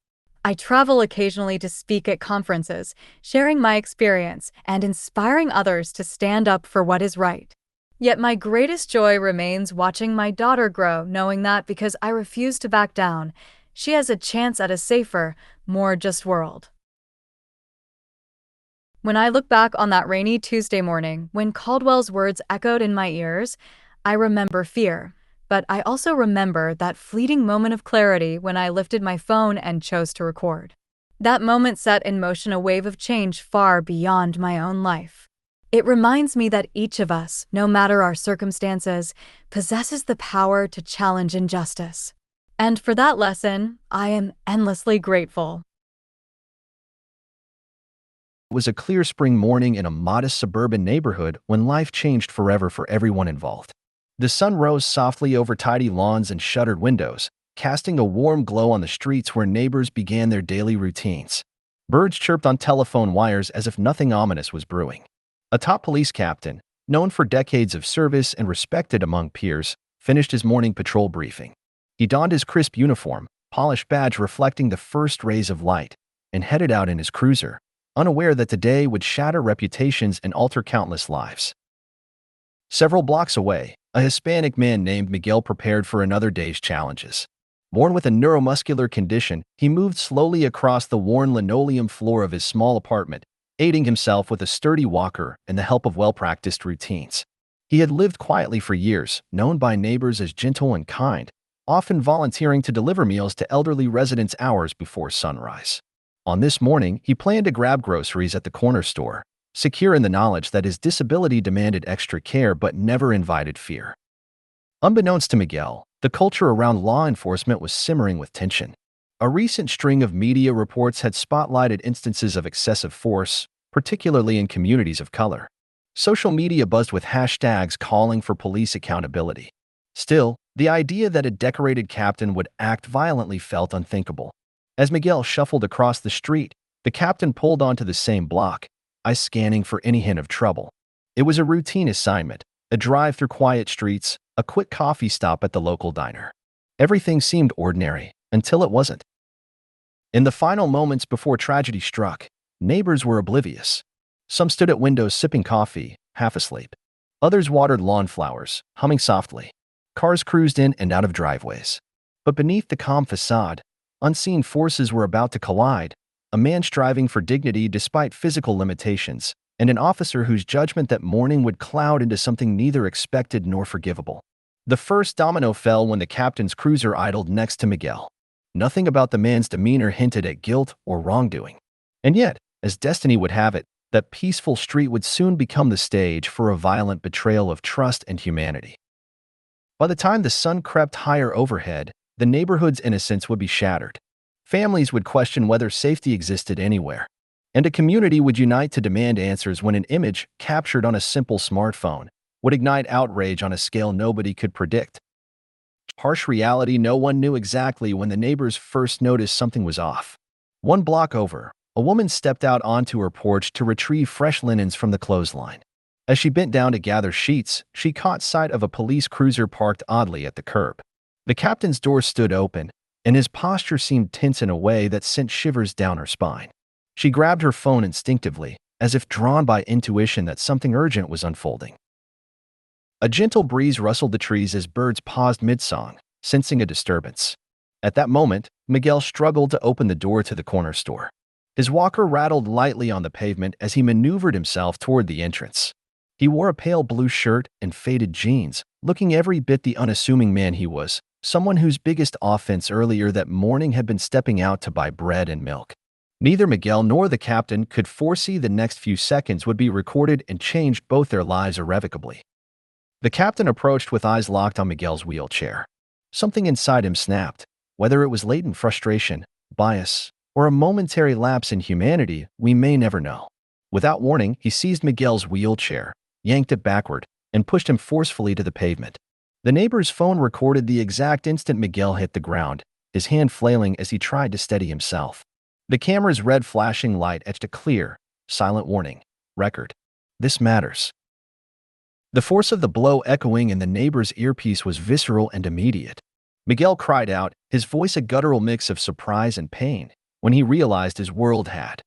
I travel occasionally to speak at conferences, sharing my experience and inspiring others to stand up for what is right. Yet my greatest joy remains watching my daughter grow, knowing that because I refuse to back down, she has a chance at a safer, more just world. When I look back on that rainy Tuesday morning, when Caldwell's words echoed in my ears, I remember fear, but I also remember that fleeting moment of clarity when I lifted my phone and chose to record. That moment set in motion a wave of change far beyond my own life. It reminds me that each of us, no matter our circumstances, possesses the power to challenge injustice. And for that lesson, I am endlessly grateful. It was a clear spring morning in a modest suburban neighborhood when life changed forever for everyone involved. The sun rose softly over tidy lawns and shuttered windows, casting a warm glow on the streets where neighbors began their daily routines. Birds chirped on telephone wires as if nothing ominous was brewing. A top police captain, known for decades of service and respected among peers, finished his morning patrol briefing. He donned his crisp uniform, polished badge reflecting the first rays of light, and headed out in his cruiser, unaware that the day would shatter reputations and alter countless lives. Several blocks away, a Hispanic man named Miguel prepared for another day's challenges. Born with a neuromuscular condition, he moved slowly across the worn linoleum floor of his small apartment, aiding himself with a sturdy walker and the help of well-practiced routines. He had lived quietly for years, known by neighbors as gentle and kind, often volunteering to deliver meals to elderly residents hours before sunrise. On this morning, he planned to grab groceries at the corner store, secure in the knowledge that his disability demanded extra care but never invited fear. Unbeknownst to Miguel, the culture around law enforcement was simmering with tension. A recent string of media reports had spotlighted instances of excessive force, particularly in communities of color. Social media buzzed with hashtags calling for police accountability. Still, the idea that a decorated captain would act violently felt unthinkable. As Miguel shuffled across the street, the captain pulled onto the same block, eyes scanning for any hint of trouble. It was a routine assignment, a drive through quiet streets, a quick coffee stop at the local diner. Everything seemed ordinary, until it wasn't. In the final moments before tragedy struck, neighbors were oblivious. Some stood at windows sipping coffee, half asleep. Others watered lawn flowers, humming softly. Cars cruised in and out of driveways. But beneath the calm facade, unseen forces were about to collide, a man striving for dignity despite physical limitations, and an officer whose judgment that morning would cloud into something neither expected nor forgivable. The first domino fell when the captain's cruiser idled next to Miguel. Nothing about the man's demeanor hinted at guilt or wrongdoing. And yet, as destiny would have it, that peaceful street would soon become the stage for a violent betrayal of trust and humanity. By the time the sun crept higher overhead, the neighborhood's innocence would be shattered. Families would question whether safety existed anywhere, and a community would unite to demand answers when an image captured on a simple smartphone would ignite outrage on a scale nobody could predict. Harsh reality: no one knew exactly when the neighbors first noticed something was off. One block over, a woman stepped out onto her porch to retrieve fresh linens from the clothesline. As she bent down to gather sheets, she caught sight of a police cruiser parked oddly at the curb. The captain's door stood open, and his posture seemed tense in a way that sent shivers down her spine. She grabbed her phone instinctively, as if drawn by intuition that something urgent was unfolding. A gentle breeze rustled the trees as birds paused mid-song, sensing a disturbance. At that moment, Miguel struggled to open the door to the corner store. His walker rattled lightly on the pavement as he maneuvered himself toward the entrance. He wore a pale blue shirt and faded jeans, looking every bit the unassuming man he was, someone whose biggest offense earlier that morning had been stepping out to buy bread and milk. Neither Miguel nor the captain could foresee the next few seconds would be recorded and changed both their lives irrevocably. The captain approached with eyes locked on Miguel's wheelchair. Something inside him snapped. Whether it was latent frustration, bias, or a momentary lapse in humanity, we may never know. Without warning, he seized Miguel's wheelchair, yanked it backward, and pushed him forcefully to the pavement. The neighbor's phone recorded the exact instant Miguel hit the ground, his hand flailing as he tried to steady himself. The camera's red flashing light etched a clear, silent warning. Record. This matters. The force of the blow echoing in the neighbor's earpiece was visceral and immediate. Miguel cried out, his voice a guttural mix of surprise and pain, when he realized his world had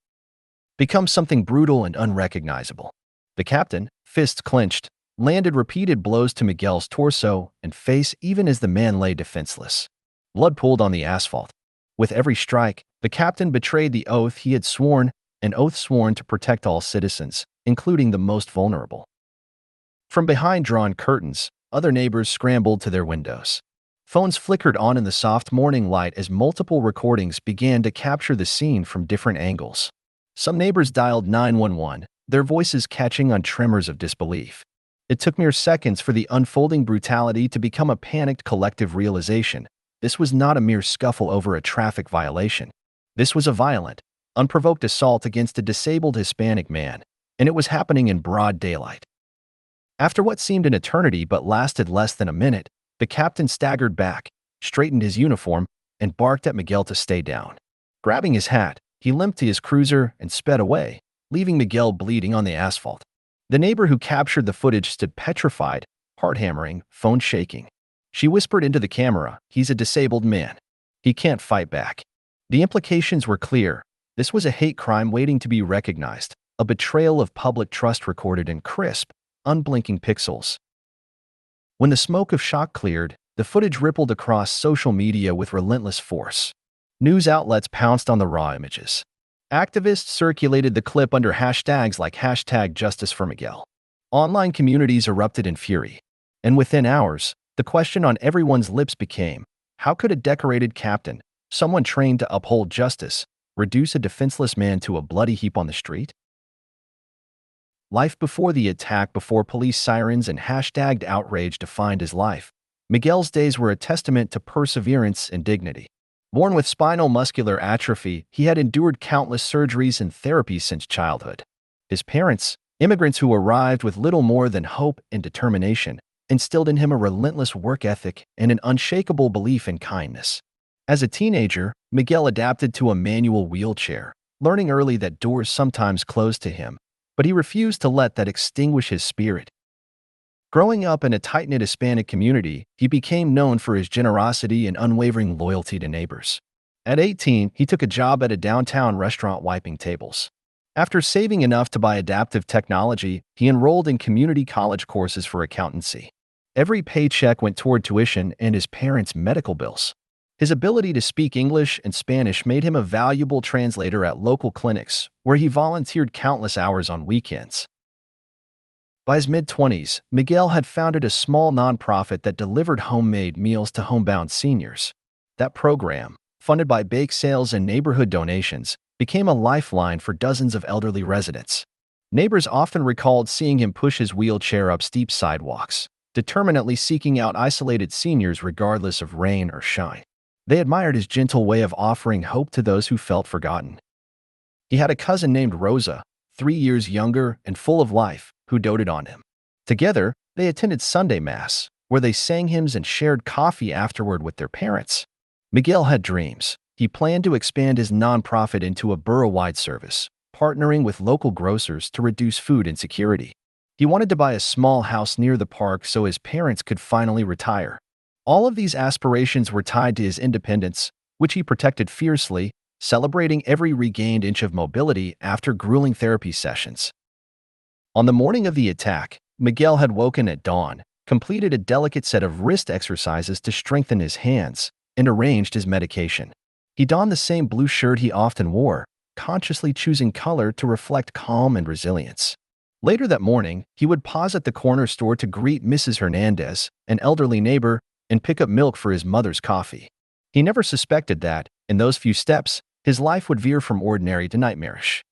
become something brutal and unrecognizable. The captain, fists clenched, landed repeated blows to Miguel's torso and face even as the man lay defenseless. Blood pooled on the asphalt. With every strike, the captain betrayed the oath he had sworn, an oath sworn to protect all citizens, including the most vulnerable. From behind drawn curtains, other neighbors scrambled to their windows. Phones flickered on in the soft morning light as multiple recordings began to capture the scene from different angles. Some neighbors dialed 911, their voices catching on tremors of disbelief. It took mere seconds for the unfolding brutality to become a panicked collective realization. This was not a mere scuffle over a traffic violation. This was a violent, unprovoked assault against a disabled Hispanic man, and it was happening in broad daylight. After what seemed an eternity but lasted less than a minute, the captain staggered back, straightened his uniform, and barked at Miguel to stay down. Grabbing his hat, he limped to his cruiser and sped away, leaving Miguel bleeding on the asphalt. The neighbor who captured the footage stood petrified, heart hammering, phone shaking. She whispered into the camera, "He's a disabled man. He can't fight back." The implications were clear. This was a hate crime waiting to be recognized, a betrayal of public trust recorded in crisp, unblinking pixels. When the smoke of shock cleared, the footage rippled across social media with relentless force. News outlets pounced on the raw images. Activists circulated the clip under hashtags like #JusticeForMiguel. Online communities erupted in fury. And within hours, the question on everyone's lips became, how could a decorated captain, someone trained to uphold justice, reduce a defenseless man to a bloody heap on the street? Life before the attack, before police sirens and hashtagged outrage defined his life, Miguel's days were a testament to perseverance and dignity. Born with spinal muscular atrophy, he had endured countless surgeries and therapies since childhood. His parents, immigrants who arrived with little more than hope and determination, instilled in him a relentless work ethic and an unshakable belief in kindness. As a teenager, Miguel adapted to a manual wheelchair, learning early that doors sometimes closed to him, but he refused to let that extinguish his spirit. Growing up in a tight-knit Hispanic community, he became known for his generosity and unwavering loyalty to neighbors. At 18, he took a job at a downtown restaurant wiping tables. After saving enough to buy adaptive technology, he enrolled in community college courses for accountancy. Every paycheck went toward tuition and his parents' medical bills. His ability to speak English and Spanish made him a valuable translator at local clinics, where he volunteered countless hours on weekends. By his mid-20s, Miguel had founded a small nonprofit that delivered homemade meals to homebound seniors. That program, funded by bake sales and neighborhood donations, became a lifeline for dozens of elderly residents. Neighbors often recalled seeing him push his wheelchair up steep sidewalks, determinately seeking out isolated seniors regardless of rain or shine. They admired his gentle way of offering hope to those who felt forgotten. He had a cousin named Rosa, 3 years younger and full of life, who doted on him. Together, they attended Sunday Mass, where they sang hymns and shared coffee afterward with their parents. Miguel had dreams. He planned to expand his nonprofit into a borough-wide service, partnering with local grocers to reduce food insecurity. He wanted to buy a small house near the park so his parents could finally retire. All of these aspirations were tied to his independence, which he protected fiercely, celebrating every regained inch of mobility after grueling therapy sessions. On the morning of the attack, Miguel had woken at dawn, completed a delicate set of wrist exercises to strengthen his hands, and arranged his medication. He donned the same blue shirt he often wore, consciously choosing color to reflect calm and resilience. Later that morning, he would pause at the corner store to greet Mrs. Hernandez, an elderly neighbor, and pick up milk for his mother's coffee. He never suspected that, in those few steps, his life would veer from ordinary to nightmarish.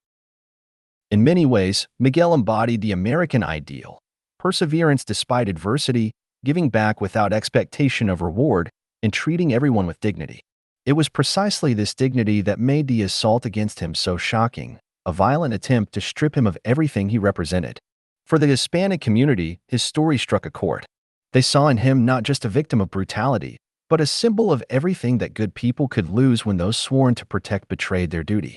In many ways, Miguel embodied the American ideal: perseverance despite adversity, giving back without expectation of reward, and treating everyone with dignity. It was precisely this dignity that made the assault against him so shocking, a violent attempt to strip him of everything he represented. For the Hispanic community, his story struck a chord. They saw in him not just a victim of brutality, but a symbol of everything that good people could lose when those sworn to protect betrayed their duty.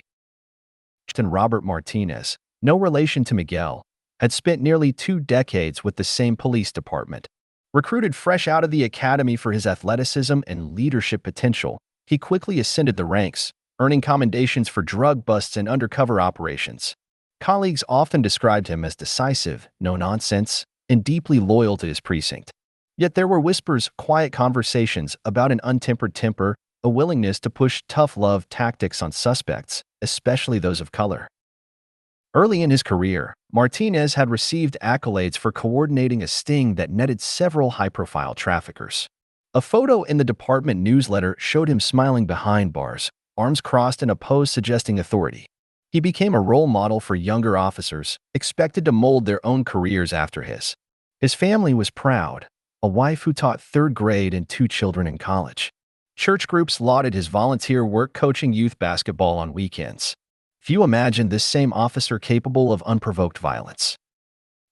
And Robert Martinez, no relation to Miguel, had spent nearly 2 decades with the same police department. Recruited fresh out of the academy for his athleticism and leadership potential, he quickly ascended the ranks, earning commendations for drug busts and undercover operations. Colleagues often described him as decisive, no-nonsense, and deeply loyal to his precinct. Yet there were whispers, quiet conversations about an untempered temper, a willingness to push tough love tactics on suspects, especially those of color. Early in his career, Martinez had received accolades for coordinating a sting that netted several high-profile traffickers. A photo in the department newsletter showed him smiling behind bars, arms crossed in a pose suggesting authority. He became a role model for younger officers, expected to mold their own careers after his. His family was proud, a wife who taught 3rd grade and 2 children in college. Church groups lauded his volunteer work coaching youth basketball on weekends. Few imagined this same officer capable of unprovoked violence.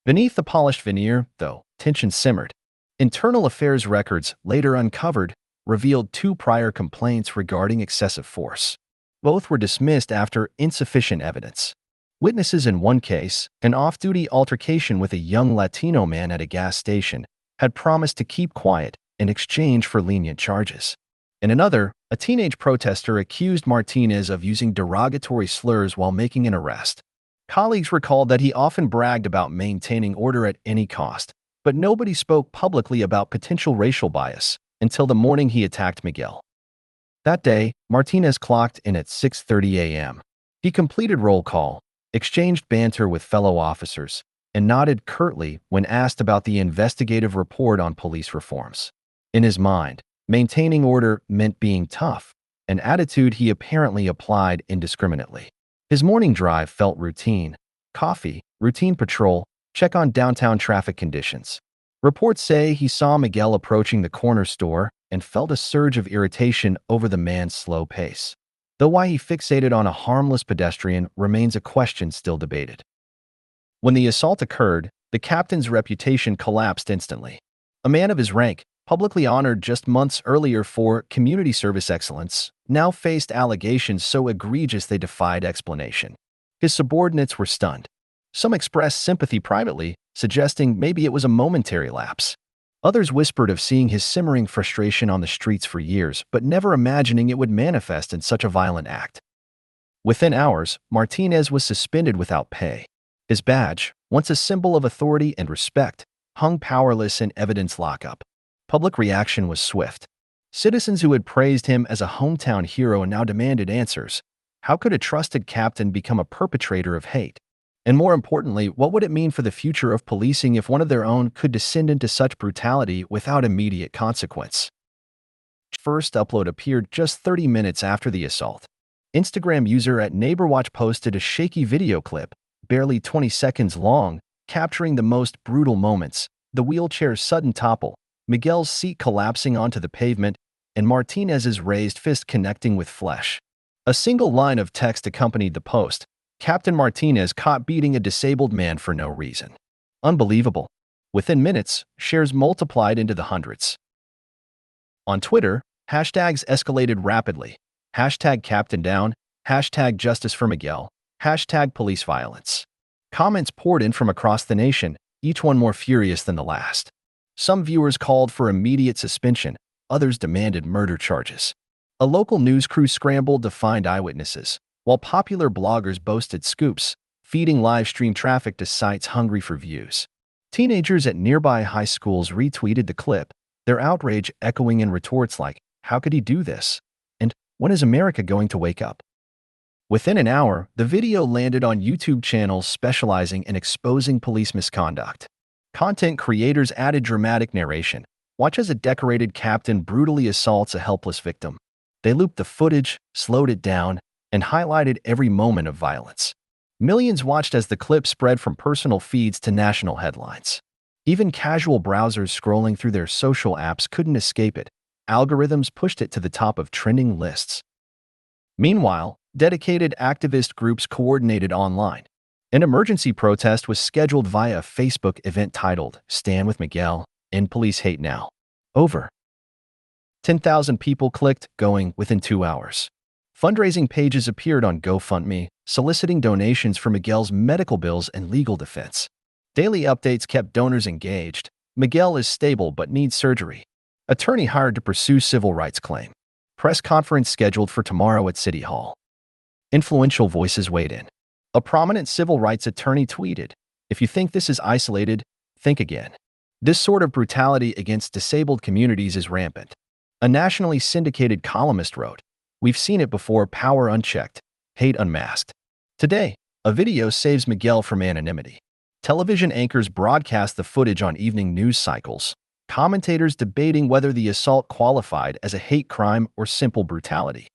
Beneath the polished veneer, though, tension simmered. Internal affairs records, later uncovered, revealed 2 prior complaints regarding excessive force. Both were dismissed after insufficient evidence. Witnesses in one case, an off-duty altercation with a young Latino man at a gas station, had promised to keep quiet in exchange for lenient charges. In another, a teenage protester accused Martinez of using derogatory slurs while making an arrest. Colleagues recalled that he often bragged about maintaining order at any cost, but nobody spoke publicly about potential racial bias until the morning he attacked Miguel. That day, Martinez clocked in at 6:30 a.m. He completed roll call, exchanged banter with fellow officers, and nodded curtly when asked about the investigative report on police reforms. In his mind, maintaining order meant being tough, an attitude he apparently applied indiscriminately. His morning drive felt routine. Coffee, routine patrol, check on downtown traffic conditions. Reports say he saw Miguel approaching the corner store and felt a surge of irritation over the man's slow pace. Though why he fixated on a harmless pedestrian remains a question still debated. When the assault occurred, the captain's reputation collapsed instantly. A man of his rank, publicly honored just months earlier for community service excellence, now faced allegations so egregious they defied explanation. His subordinates were stunned. Some expressed sympathy privately, suggesting maybe it was a momentary lapse. Others whispered of seeing his simmering frustration on the streets for years, but never imagining it would manifest in such a violent act. Within hours, Martinez was suspended without pay. His badge, once a symbol of authority and respect, hung powerless in evidence lockup. Public reaction was swift. Citizens who had praised him as a hometown hero now demanded answers. How could a trusted captain become a perpetrator of hate? And more importantly, what would it mean for the future of policing if one of their own could descend into such brutality without immediate consequence? First upload appeared just 30 minutes after the assault. Instagram user @NeighborWatch posted a shaky video clip, barely 20 seconds long, capturing the most brutal moments: the wheelchair's sudden topple, Miguel's seat collapsing onto the pavement, and Martinez's raised fist connecting with flesh. A single line of text accompanied the post: Captain Martinez caught beating a disabled man for no reason. Unbelievable. Within minutes, shares multiplied into the hundreds. On Twitter, hashtags escalated rapidly. Hashtag Captain Down, hashtag Justice for Miguel, hashtag Police Violence. Comments poured in from across the nation, each one more furious than the last. Some viewers called for immediate suspension, others demanded murder charges. A local news crew scrambled to find eyewitnesses, while popular bloggers boasted scoops, feeding live stream traffic to sites hungry for views. Teenagers at nearby high schools retweeted the clip, their outrage echoing in retorts like, "How could he do this?" and "When is America going to wake up?" Within an hour, the video landed on YouTube channels specializing in exposing police misconduct. Content creators added dramatic narration. Watch as a decorated captain brutally assaults a helpless victim. They looped the footage, slowed it down, and highlighted every moment of violence. Millions watched as the clip spread from personal feeds to national headlines. Even casual browsers scrolling through their social apps couldn't escape it. Algorithms pushed it to the top of trending lists. Meanwhile, dedicated activist groups coordinated online. An emergency protest was scheduled via a Facebook event titled "Stand with Miguel, End Police Hate Now." Over. 10,000 people clicked going within 2 hours. Fundraising pages appeared on GoFundMe, soliciting donations for Miguel's medical bills and legal defense. Daily updates kept donors engaged. Miguel is stable but needs surgery. Attorney hired to pursue civil rights claim. Press conference scheduled for tomorrow at City Hall. Influential voices weighed in. A prominent civil rights attorney tweeted, "If you think this is isolated, think again. This sort of brutality against disabled communities is rampant." A nationally syndicated columnist wrote, "We've seen it before, power unchecked, hate unmasked. Today, a video saves Miguel from anonymity." Television anchors broadcast the footage on evening news cycles, commentators debating whether the assault qualified as a hate crime or simple brutality.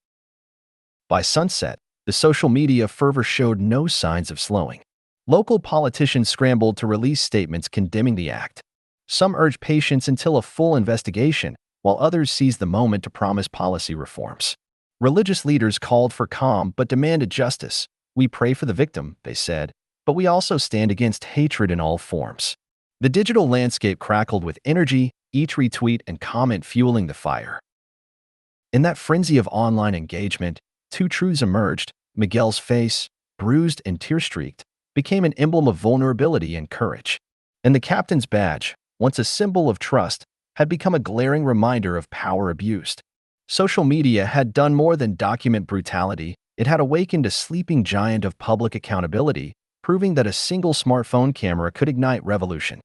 By sunset, the social media fervor showed no signs of slowing. Local politicians scrambled to release statements condemning the act. Some urged patience until a full investigation, while others seized the moment to promise policy reforms. Religious leaders called for calm but demanded justice. "We pray for the victim," they said, "but we also stand against hatred in all forms." The digital landscape crackled with energy, each retweet and comment fueling the fire. In that frenzy of online engagement, two truths emerged. Miguel's face, bruised and tear-streaked, became an emblem of vulnerability and courage. And the captain's badge, once a symbol of trust, had become a glaring reminder of power abused. Social media had done more than document brutality. It had awakened a sleeping giant of public accountability, proving that a single smartphone camera could ignite revolution.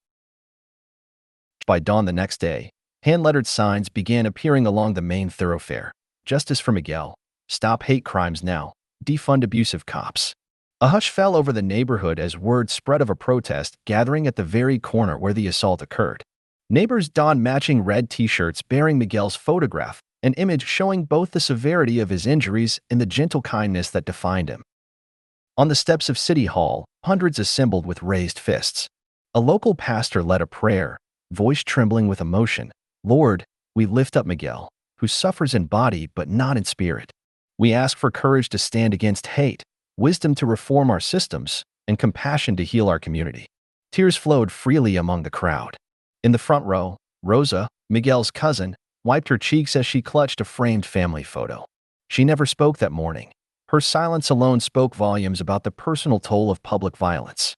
By dawn the next day, hand-lettered signs began appearing along the main thoroughfare. "Justice for Miguel. Stop hate crimes now. Defund abusive cops." A hush fell over the neighborhood as word spread of a protest gathering at the very corner where the assault occurred. Neighbors donned matching red t-shirts bearing Miguel's photograph, an image showing both the severity of his injuries and the gentle kindness that defined him. On the steps of City Hall, hundreds assembled with raised fists. A local pastor led a prayer, voice trembling with emotion. "Lord, we lift up Miguel, who suffers in body but not in spirit. We ask for courage to stand against hate, wisdom to reform our systems, and compassion to heal our community." Tears flowed freely among the crowd. In the front row, Rosa, Miguel's cousin, wiped her cheeks as she clutched a framed family photo. She never spoke that morning. Her silence alone spoke volumes about the personal toll of public violence.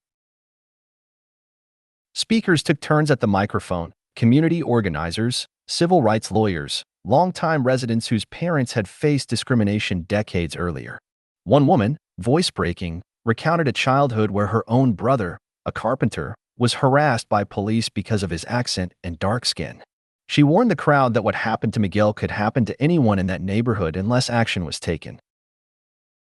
Speakers took turns at the microphone: community organizers, civil rights lawyers, longtime residents whose parents had faced discrimination decades earlier. One woman, voice-breaking, recounted a childhood where her own brother, a carpenter, was harassed by police because of his accent and dark skin. She warned the crowd that what happened to Miguel could happen to anyone in that neighborhood unless action was taken.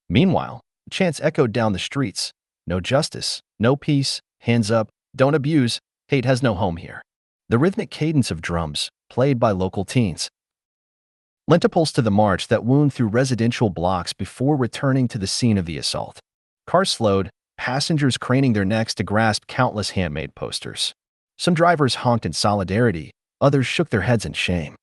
Meanwhile, chants echoed down the streets: "No justice, no peace, hands up, don't abuse, hate has no home here." The rhythmic cadence of drums, played by local teens, lent a pulse to the march that wound through residential blocks before returning to the scene of the assault. Cars slowed, passengers craning their necks to grasp countless handmade posters. Some drivers honked in solidarity, others shook their heads in shame.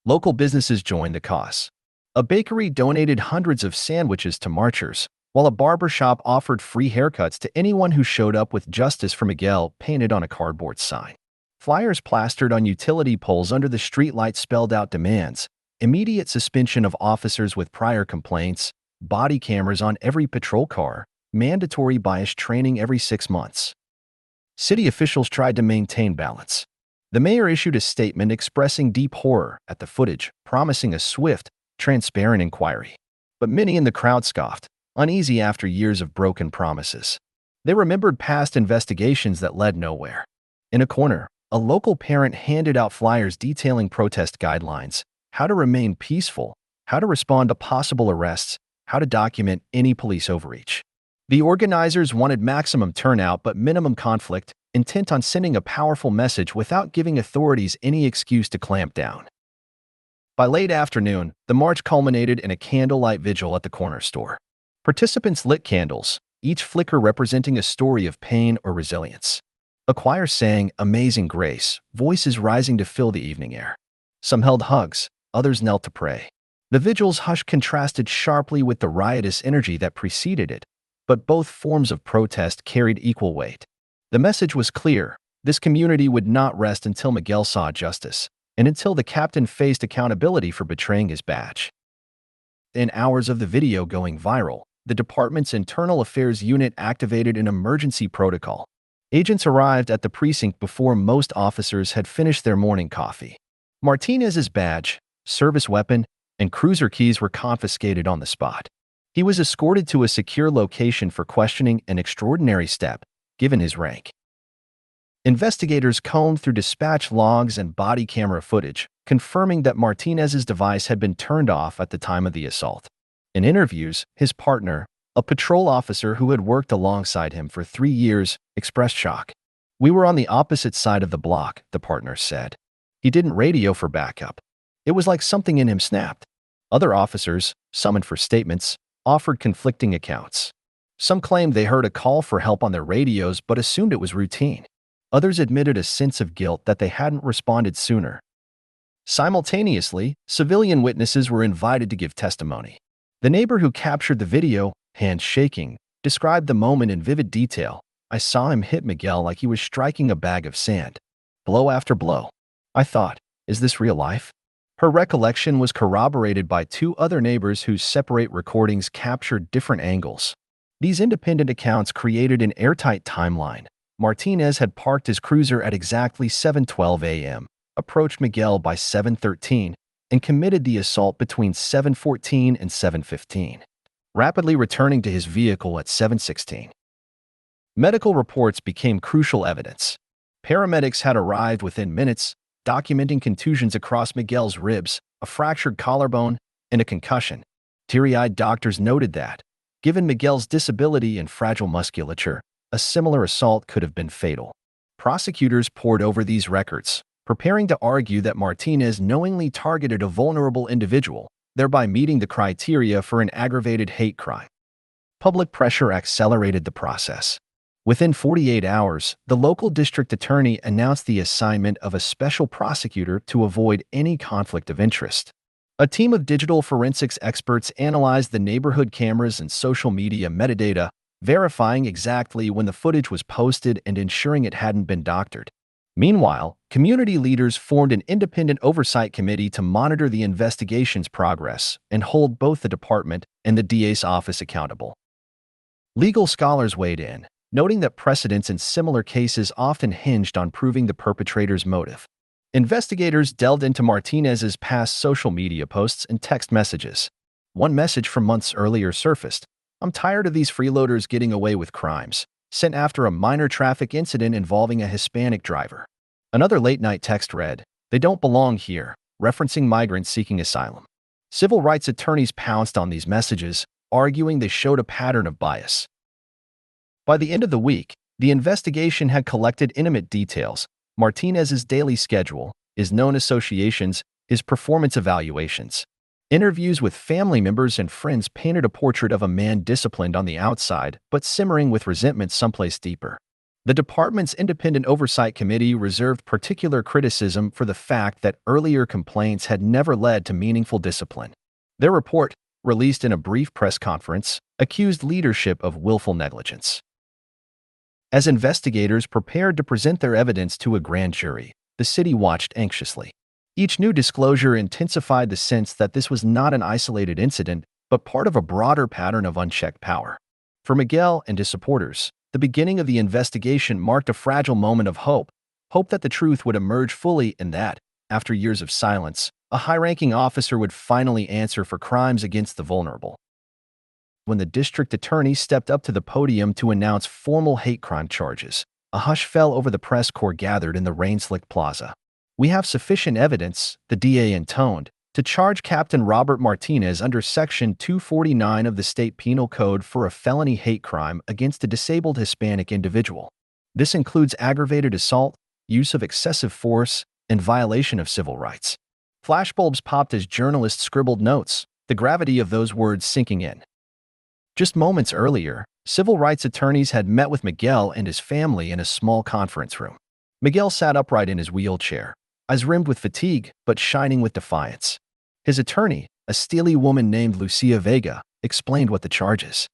Local businesses joined the cause. A bakery donated hundreds of sandwiches to marchers, while a barbershop offered free haircuts to anyone who showed up with "Justice for Miguel" painted on a cardboard sign. Flyers plastered on utility poles under the streetlights spelled out demands: immediate suspension of officers with prior complaints, body cameras on every patrol car, mandatory bias training every 6 months. City officials tried to maintain balance. The mayor issued a statement expressing deep horror at the footage, promising a swift, transparent inquiry. But many in the crowd scoffed, uneasy after years of broken promises. They remembered past investigations that led nowhere. In a corner, a local parent handed out flyers detailing protest guidelines: how to remain peaceful, how to respond to possible arrests, how to document any police overreach. The organizers wanted maximum turnout but minimum conflict, intent on sending a powerful message without giving authorities any excuse to clamp down. By late afternoon, the march culminated in a candlelight vigil at the corner store. Participants lit candles, each flicker representing a story of pain or resilience. A choir sang "Amazing Grace," voices rising to fill the evening air. Some held hugs, others knelt to pray. The vigil's hush contrasted sharply with the riotous energy that preceded it, but both forms of protest carried equal weight. The message was clear: this community would not rest until Miguel saw justice, and until the captain faced accountability for betraying his badge. In hours of the video going viral, the department's internal affairs unit activated an emergency protocol. Agents arrived at the precinct before most officers had finished their morning coffee. Martinez's badge, service weapon, and cruiser keys were confiscated on the spot. He was escorted to a secure location for questioning, an extraordinary step, given his rank. Investigators combed through dispatch logs and body camera footage, confirming that Martinez's device had been turned off at the time of the assault. In interviews, his partner, a patrol officer who had worked alongside him for 3 years, expressed shock. "We were on the opposite side of the block," the partner said. "He didn't radio for backup. It was like something in him snapped." Other officers, summoned for statements, offered conflicting accounts. Some claimed they heard a call for help on their radios but assumed it was routine. Others admitted a sense of guilt that they hadn't responded sooner. Simultaneously, civilian witnesses were invited to give testimony. The neighbor who captured the video, hands shaking, described the moment in vivid detail. "I saw him hit Miguel like he was striking a bag of sand. Blow after blow. I thought, is this real life?" Her recollection was corroborated by 2 other neighbors whose separate recordings captured different angles. These independent accounts created an airtight timeline. Martinez had parked his cruiser at exactly 7:12 a.m., approached Miguel by 7:13, and committed the assault between 7:14 and 7:15, rapidly returning to his vehicle at 7:16. Medical reports became crucial evidence. Paramedics had arrived within minutes, documenting contusions across Miguel's ribs, a fractured collarbone, and a concussion. Teary-eyed doctors noted that, given Miguel's disability and fragile musculature, a similar assault could have been fatal. Prosecutors pored over these records, preparing to argue that Martinez knowingly targeted a vulnerable individual, thereby meeting the criteria for an aggravated hate crime. Public pressure accelerated the process. Within 48 hours, the local district attorney announced the assignment of a special prosecutor to avoid any conflict of interest. A team of digital forensics experts analyzed the neighborhood cameras and social media metadata, verifying exactly when the footage was posted and ensuring it hadn't been doctored. Meanwhile, community leaders formed an independent oversight committee to monitor the investigation's progress and hold both the department and the DA's office accountable. Legal scholars weighed in, noting that precedents in similar cases often hinged on proving the perpetrator's motive. Investigators delved into Martinez's past social media posts and text messages. One message from months earlier surfaced: "I'm tired of these freeloaders getting away with crimes," sent after a minor traffic incident involving a Hispanic driver. Another late-night text read, "They don't belong here," referencing migrants seeking asylum. Civil rights attorneys pounced on these messages, arguing they showed a pattern of bias. By the end of the week, the investigation had collected intimate details: Martinez's daily schedule, his known associations, his performance evaluations. Interviews with family members and friends painted a portrait of a man disciplined on the outside, but simmering with resentment someplace deeper. The department's independent oversight committee reserved particular criticism for the fact that earlier complaints had never led to meaningful discipline. Their report, released in a brief press conference, accused leadership of willful negligence. As investigators prepared to present their evidence to a grand jury, the city watched anxiously. Each new disclosure intensified the sense that this was not an isolated incident, but part of a broader pattern of unchecked power. For Miguel and his supporters, the beginning of the investigation marked a fragile moment of hope that the truth would emerge fully and that, after years of silence, a high-ranking officer would finally answer for crimes against the vulnerable. When the district attorney stepped up to the podium to announce formal hate crime charges, a hush fell over the press corps gathered in the rain-slicked plaza. "We have sufficient evidence," the DA intoned, "to charge Captain Robert Martinez under Section 249 of the State Penal Code for a felony hate crime against a disabled Hispanic individual. This includes aggravated assault, use of excessive force, and violation of civil rights." Flashbulbs popped as journalists scribbled notes, the gravity of those words sinking in. Just moments earlier, civil rights attorneys had met with Miguel and his family in a small conference room. Miguel sat upright in his wheelchair, eyes rimmed with fatigue but shining with defiance. His attorney, a steely woman named Lucia Vega, explained what the charges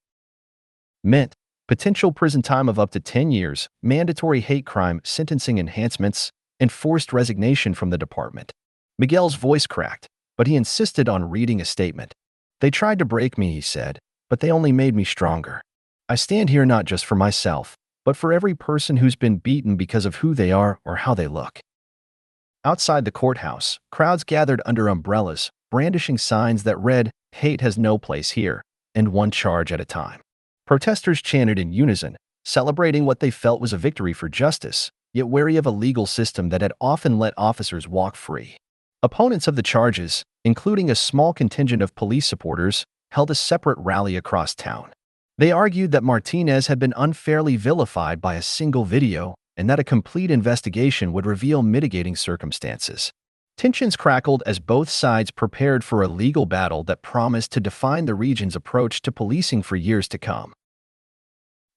meant: potential prison time of up to 10 years, mandatory hate crime sentencing enhancements, and forced resignation from the department. Miguel's voice cracked, but he insisted on reading a statement. "They tried to break me," he said, "but they only made me stronger. I stand here not just for myself, but for every person who's been beaten because of who they are or how they look." Outside the courthouse, crowds gathered under umbrellas, brandishing signs that read, "Hate has no place here," and "One charge at a time." Protesters chanted in unison, celebrating what they felt was a victory for justice, yet wary of a legal system that had often let officers walk free. Opponents of the charges, including a small contingent of police supporters, held a separate rally across town. They argued that Martinez had been unfairly vilified by a single video and that a complete investigation would reveal mitigating circumstances. Tensions crackled as both sides prepared for a legal battle that promised to define the region's approach to policing for years to come.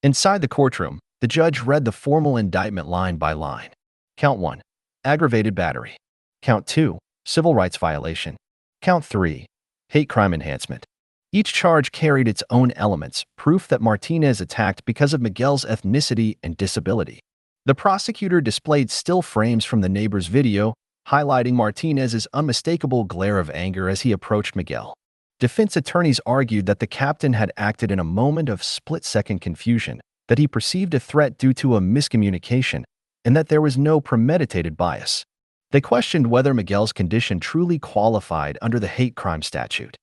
Inside the courtroom, the judge read the formal indictment line by line. Count 1, aggravated battery. Count 2, civil rights violation. Count 3, hate crime enhancement. Each charge carried its own elements, proof that Martinez attacked because of Miguel's ethnicity and disability. The prosecutor displayed still frames from the neighbor's video, highlighting Martinez's unmistakable glare of anger as he approached Miguel. Defense attorneys argued that the captain had acted in a moment of split-second confusion, that he perceived a threat due to a miscommunication, and that there was no premeditated bias. They questioned whether Miguel's condition truly qualified under the hate crime statute.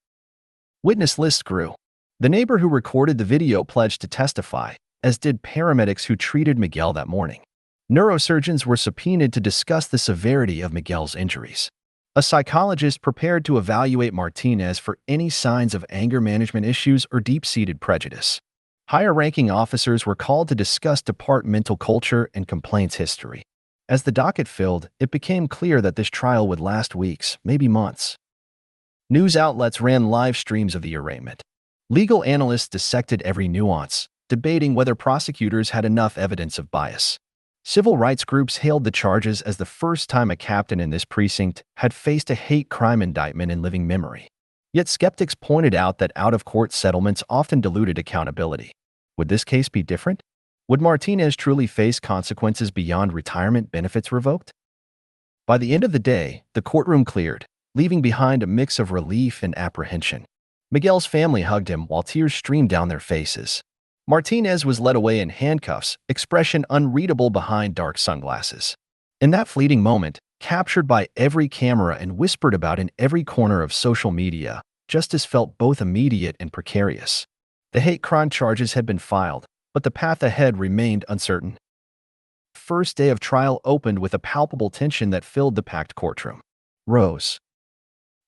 Witness lists grew. The neighbor who recorded the video pledged to testify, as did paramedics who treated Miguel that morning. Neurosurgeons were subpoenaed to discuss the severity of Miguel's injuries. A psychologist prepared to evaluate Martinez for any signs of anger management issues or deep-seated prejudice. Higher-ranking officers were called to discuss departmental culture and complaints history. As the docket filled, it became clear that this trial would last weeks, maybe months. News outlets ran live streams of the arraignment. Legal analysts dissected every nuance, debating whether prosecutors had enough evidence of bias. Civil rights groups hailed the charges as the first time a captain in this precinct had faced a hate crime indictment in living memory. Yet skeptics pointed out that out-of-court settlements often diluted accountability. Would this case be different? Would Martinez truly face consequences beyond retirement benefits revoked? By the end of the day, the courtroom cleared, leaving behind a mix of relief and apprehension. Miguel's family hugged him while tears streamed down their faces. Martinez was led away in handcuffs, expression unreadable behind dark sunglasses. In that fleeting moment, captured by every camera and whispered about in every corner of social media, justice felt both immediate and precarious. The hate crime charges had been filed, but the path ahead remained uncertain. The first day of trial opened with a palpable tension that filled the packed courtroom. Rows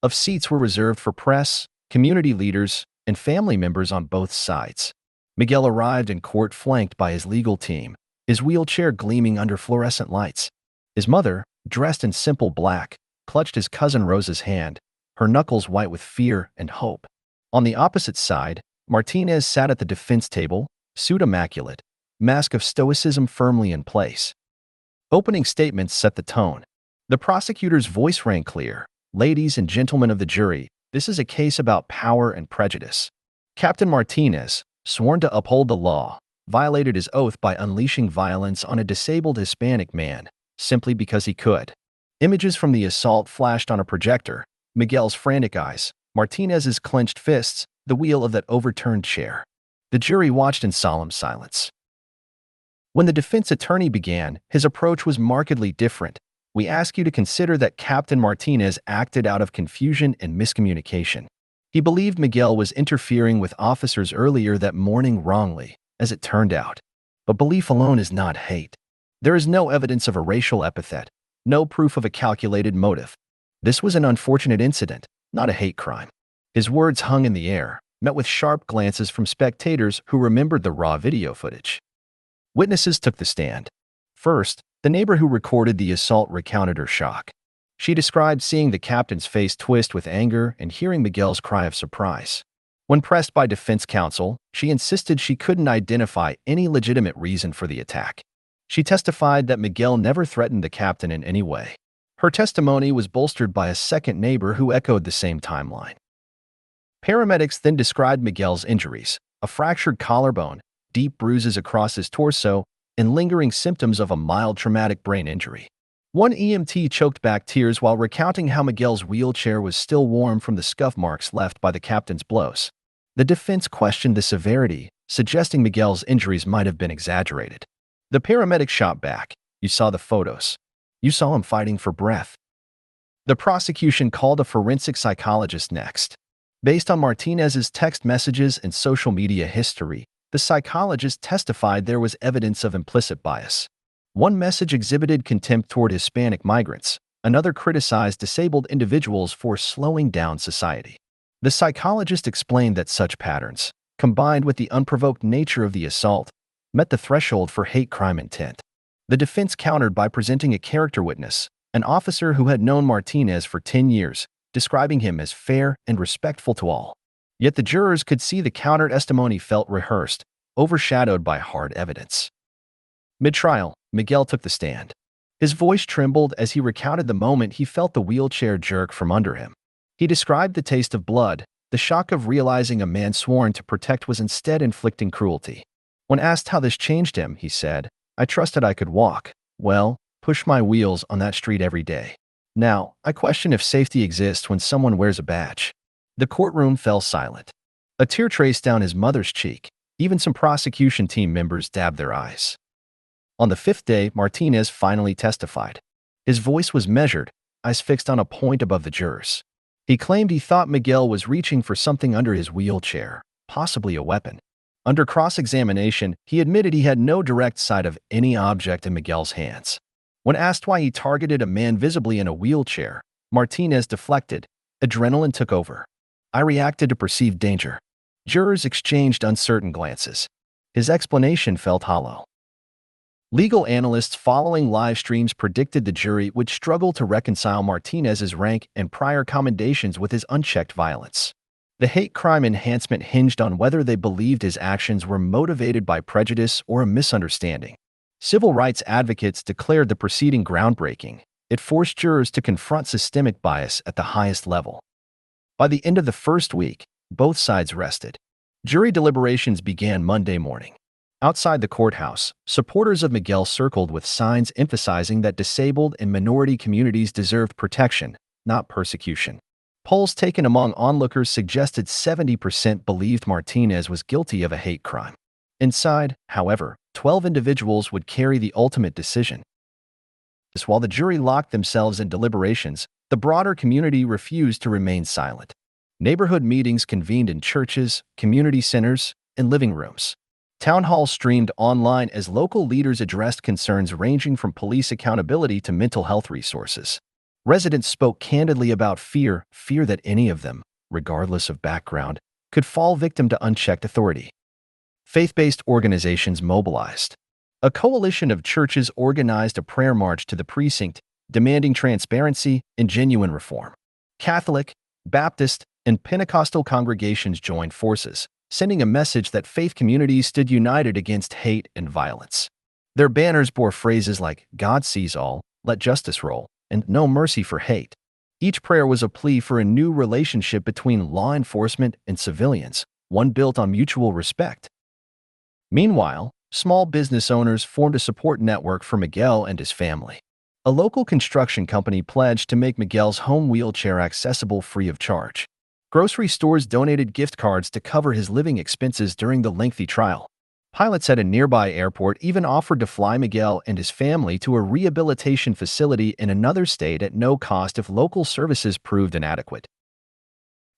of seats were reserved for press, community leaders, and family members on both sides. Miguel arrived in court flanked by his legal team, his wheelchair gleaming under fluorescent lights. His mother, dressed in simple black, clutched his cousin Rosa's hand, her knuckles white with fear and hope. On the opposite side, Martinez sat at the defense table, suit immaculate, mask of stoicism firmly in place. Opening statements set the tone. The prosecutor's voice rang clear. "Ladies and gentlemen of the jury, this is a case about power and prejudice. Captain Martinez, sworn to uphold the law, violated his oath by unleashing violence on a disabled Hispanic man, simply because he could." Images from the assault flashed on a projector, Miguel's frantic eyes, Martinez's clenched fists, the wheel of that overturned chair. The jury watched in solemn silence. When the defense attorney began, his approach was markedly different. "We ask you to consider that Captain Martinez acted out of confusion and miscommunication. He believed Miguel was interfering with officers earlier that morning wrongly, as it turned out. But belief alone is not hate. There is no evidence of a racial epithet, no proof of a calculated motive. This was an unfortunate incident, not a hate crime." His words hung in the air, met with sharp glances from spectators who remembered the raw video footage. Witnesses took the stand. First, the neighbor who recorded the assault recounted her shock. She described seeing the captain's face twist with anger and hearing Miguel's cry of surprise. When pressed by defense counsel, she insisted she couldn't identify any legitimate reason for the attack. She testified that Miguel never threatened the captain in any way. Her testimony was bolstered by a second neighbor who echoed the same timeline. Paramedics then described Miguel's injuries: a fractured collarbone, deep bruises across his torso, and lingering symptoms of a mild traumatic brain injury. One EMT choked back tears while recounting how Miguel's wheelchair was still warm from the scuff marks left by the captain's blows. The defense questioned the severity, suggesting Miguel's injuries might have been exaggerated. The paramedic shot back, "You saw the photos. You saw him fighting for breath." The prosecution called a forensic psychologist next. Based on Martinez's text messages and social media history, the psychologist testified there was evidence of implicit bias. One message exhibited contempt toward Hispanic migrants, another criticized disabled individuals for slowing down society. The psychologist explained that such patterns, combined with the unprovoked nature of the assault, met the threshold for hate crime intent. The defense countered by presenting a character witness, an officer who had known Martinez for 10 years, describing him as fair and respectful to all. Yet the jurors could see the counter testimony felt rehearsed, overshadowed by hard evidence. Mid-trial, Miguel took the stand. His voice trembled as he recounted the moment he felt the wheelchair jerk from under him. He described the taste of blood, the shock of realizing a man sworn to protect was instead inflicting cruelty. When asked how this changed him, he said, "I trusted I could walk. Well, push my wheels on that street every day. Now, I question if safety exists when someone wears a badge." The courtroom fell silent. A tear traced down his mother's cheek. Even some prosecution team members dabbed their eyes. On the fifth day, Martinez finally testified. His voice was measured, eyes fixed on a point above the jurors. He claimed he thought Miguel was reaching for something under his wheelchair, possibly a weapon. Under cross-examination, he admitted he had no direct sight of any object in Miguel's hands. When asked why he targeted a man visibly in a wheelchair, Martinez deflected. Adrenaline took over. "I reacted to perceived danger." Jurors exchanged uncertain glances. His explanation felt hollow. Legal analysts following live streams predicted the jury would struggle to reconcile Martinez's rank and prior commendations with his unchecked violence. The hate crime enhancement hinged on whether they believed his actions were motivated by prejudice or a misunderstanding. Civil rights advocates declared the proceeding groundbreaking. It forced jurors to confront systemic bias at the highest level. By the end of the first week, both sides rested. Jury deliberations began Monday morning. Outside the courthouse, supporters of Miguel circled with signs emphasizing that disabled and minority communities deserved protection, not persecution. Polls taken among onlookers suggested 70% believed Martinez was guilty of a hate crime. Inside, however, 12 individuals would carry the ultimate decision. While the jury locked themselves in deliberations, the broader community refused to remain silent. Neighborhood meetings convened in churches, community centers, and living rooms. Town halls streamed online as local leaders addressed concerns ranging from police accountability to mental health resources. Residents spoke candidly about fear that any of them, regardless of background, could fall victim to unchecked authority. Faith-based organizations mobilized. A coalition of churches organized a prayer march to the precinct, demanding transparency and genuine reform. Catholic, Baptist, and Pentecostal congregations joined forces, sending a message that faith communities stood united against hate and violence. Their banners bore phrases like, "God sees all, let justice roll," and "No mercy for hate." Each prayer was a plea for a new relationship between law enforcement and civilians, one built on mutual respect. Meanwhile, small business owners formed a support network for Miguel and his family. A local construction company pledged to make Miguel's home wheelchair accessible free of charge. Grocery stores donated gift cards to cover his living expenses during the lengthy trial. Pilots at a nearby airport even offered to fly Miguel and his family to a rehabilitation facility in another state at no cost if local services proved inadequate.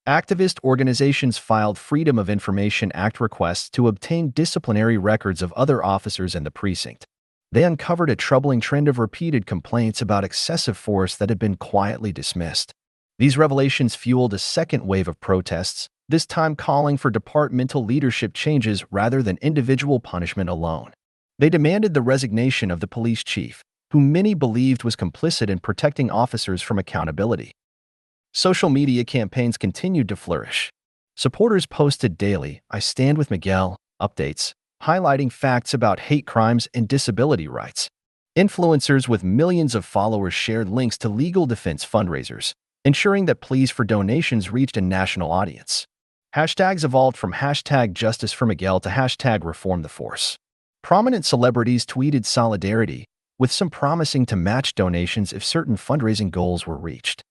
Activist organizations filed Freedom of Information Act requests to obtain disciplinary records of other officers in the precinct. They uncovered a troubling trend of repeated complaints about excessive force that had been quietly dismissed. These revelations fueled a second wave of protests, this time calling for departmental leadership changes rather than individual punishment alone. They demanded the resignation of the police chief, whom many believed was complicit in protecting officers from accountability. Social media campaigns continued to flourish. Supporters posted daily, "I stand with Miguel" updates, highlighting facts about hate crimes and disability rights. Influencers with millions of followers shared links to legal defense fundraisers, ensuring that pleas for donations reached a national audience. Hashtags evolved from #JusticeForMiguel to #ReformTheForce. Prominent celebrities tweeted solidarity, with some promising to match donations if certain fundraising goals were reached.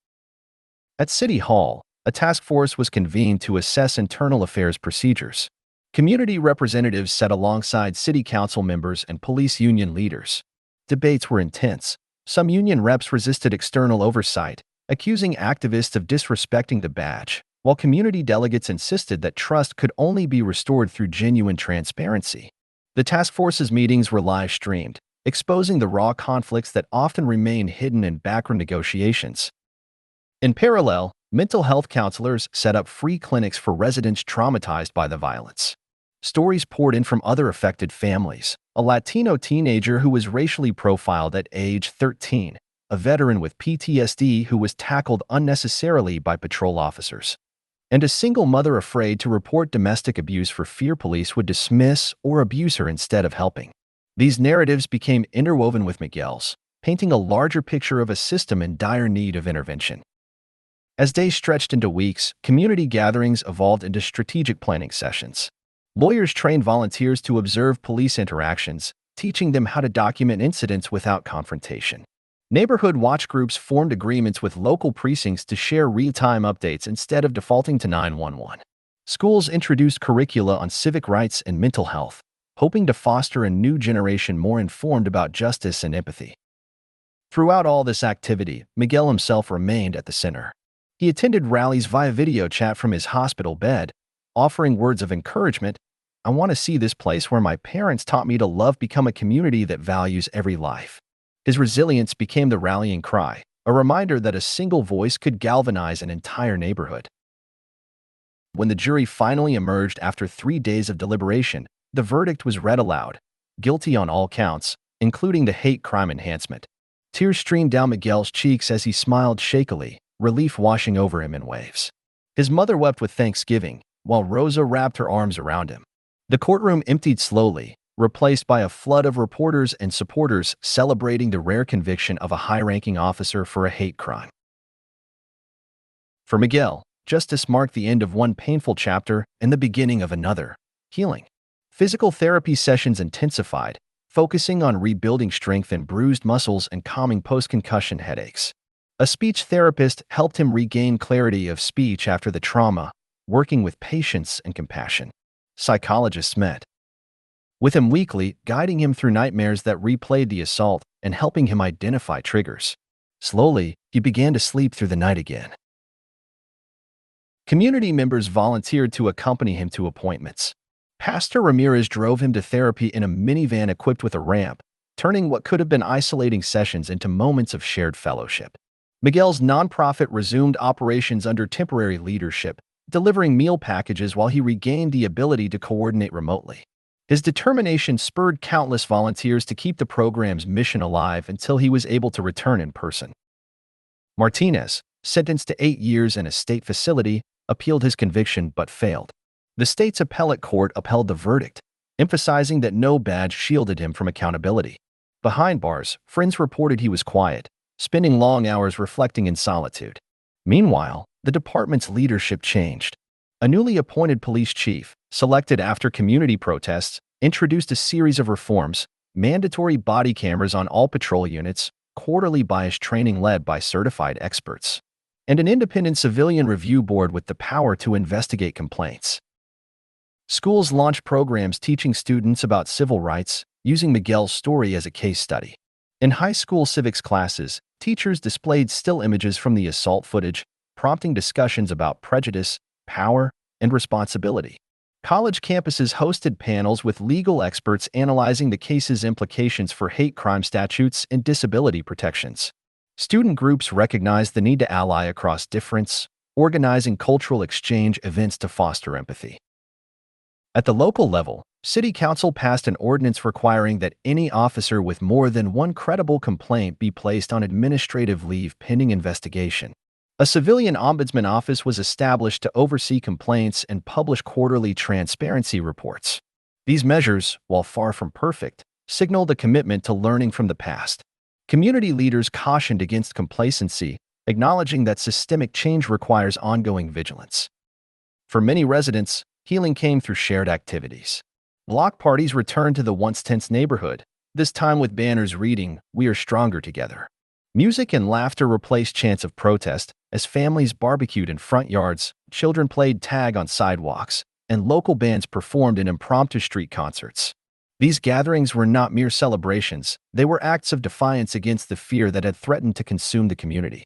At City Hall, a task force was convened to assess internal affairs procedures. Community representatives sat alongside city council members and police union leaders. Debates were intense. Some union reps resisted external oversight, accusing activists of disrespecting the badge, while community delegates insisted that trust could only be restored through genuine transparency. The task force's meetings were live-streamed, exposing the raw conflicts that often remain hidden in backroom negotiations. In parallel, mental health counselors set up free clinics for residents traumatized by the violence. Stories poured in from other affected families: a Latino teenager who was racially profiled at age 13, a veteran with PTSD who was tackled unnecessarily by patrol officers, and a single mother afraid to report domestic abuse for fear police would dismiss or abuse her instead of helping. These narratives became interwoven with Miguel's, painting a larger picture of a system in dire need of intervention. As days stretched into weeks, community gatherings evolved into strategic planning sessions. Lawyers trained volunteers to observe police interactions, teaching them how to document incidents without confrontation. Neighborhood watch groups formed agreements with local precincts to share real-time updates instead of defaulting to 911. Schools introduced curricula on civic rights and mental health, hoping to foster a new generation more informed about justice and empathy. Throughout all this activity, Miguel himself remained at the center. He attended rallies via video chat from his hospital bed, offering words of encouragement. "I want to see this place where my parents taught me to love become a community that values every life." His resilience became the rallying cry, a reminder that a single voice could galvanize an entire neighborhood. When the jury finally emerged after 3 days of deliberation, the verdict was read aloud: guilty on all counts, including the hate crime enhancement. Tears streamed down Miguel's cheeks as he smiled shakily, relief washing over him in waves. His mother wept with thanksgiving, while Rosa wrapped her arms around him. The courtroom emptied slowly, replaced by a flood of reporters and supporters celebrating the rare conviction of a high-ranking officer for a hate crime. For Miguel, justice marked the end of one painful chapter and the beginning of another: healing. Physical therapy sessions intensified, focusing on rebuilding strength in bruised muscles and calming post-concussion headaches. A speech therapist helped him regain clarity of speech after the trauma, working with patience and compassion. Psychologists met with him weekly, guiding him through nightmares that replayed the assault and helping him identify triggers. Slowly, he began to sleep through the night again. Community members volunteered to accompany him to appointments. Pastor Ramirez drove him to therapy in a minivan equipped with a ramp, turning what could have been isolating sessions into moments of shared fellowship. Miguel's nonprofit resumed operations under temporary leadership, delivering meal packages while he regained the ability to coordinate remotely. His determination spurred countless volunteers to keep the program's mission alive until he was able to return in person. Martinez, sentenced to 8 years in a state facility, appealed his conviction but failed. The state's appellate court upheld the verdict, emphasizing that no badge shielded him from accountability. Behind bars, friends reported he was quiet, spending long hours reflecting in solitude. Meanwhile, the department's leadership changed. A newly appointed police chief, selected after community protests, introduced a series of reforms: mandatory body cameras on all patrol units, quarterly bias training led by certified experts, and an independent civilian review board with the power to investigate complaints. Schools launched programs teaching students about civil rights, using Miguel's story as a case study. In high school civics classes, teachers displayed still images from the assault footage, prompting discussions about prejudice, power, and responsibility. College campuses hosted panels with legal experts analyzing the case's implications for hate crime statutes and disability protections. Student groups recognized the need to ally across difference, organizing cultural exchange events to foster empathy. At the local level, City Council passed an ordinance requiring that any officer with more than one credible complaint be placed on administrative leave pending investigation. A civilian ombudsman office was established to oversee complaints and publish quarterly transparency reports. These measures, while far from perfect, signaled a commitment to learning from the past. Community leaders cautioned against complacency, acknowledging that systemic change requires ongoing vigilance. For many residents, healing came through shared activities. Block parties returned to the once tense neighborhood, this time with banners reading, "We are stronger together." Music and laughter replaced chants of protest as families barbecued in front yards, children played tag on sidewalks, and local bands performed in impromptu street concerts. These gatherings were not mere celebrations, they were acts of defiance against the fear that had threatened to consume the community.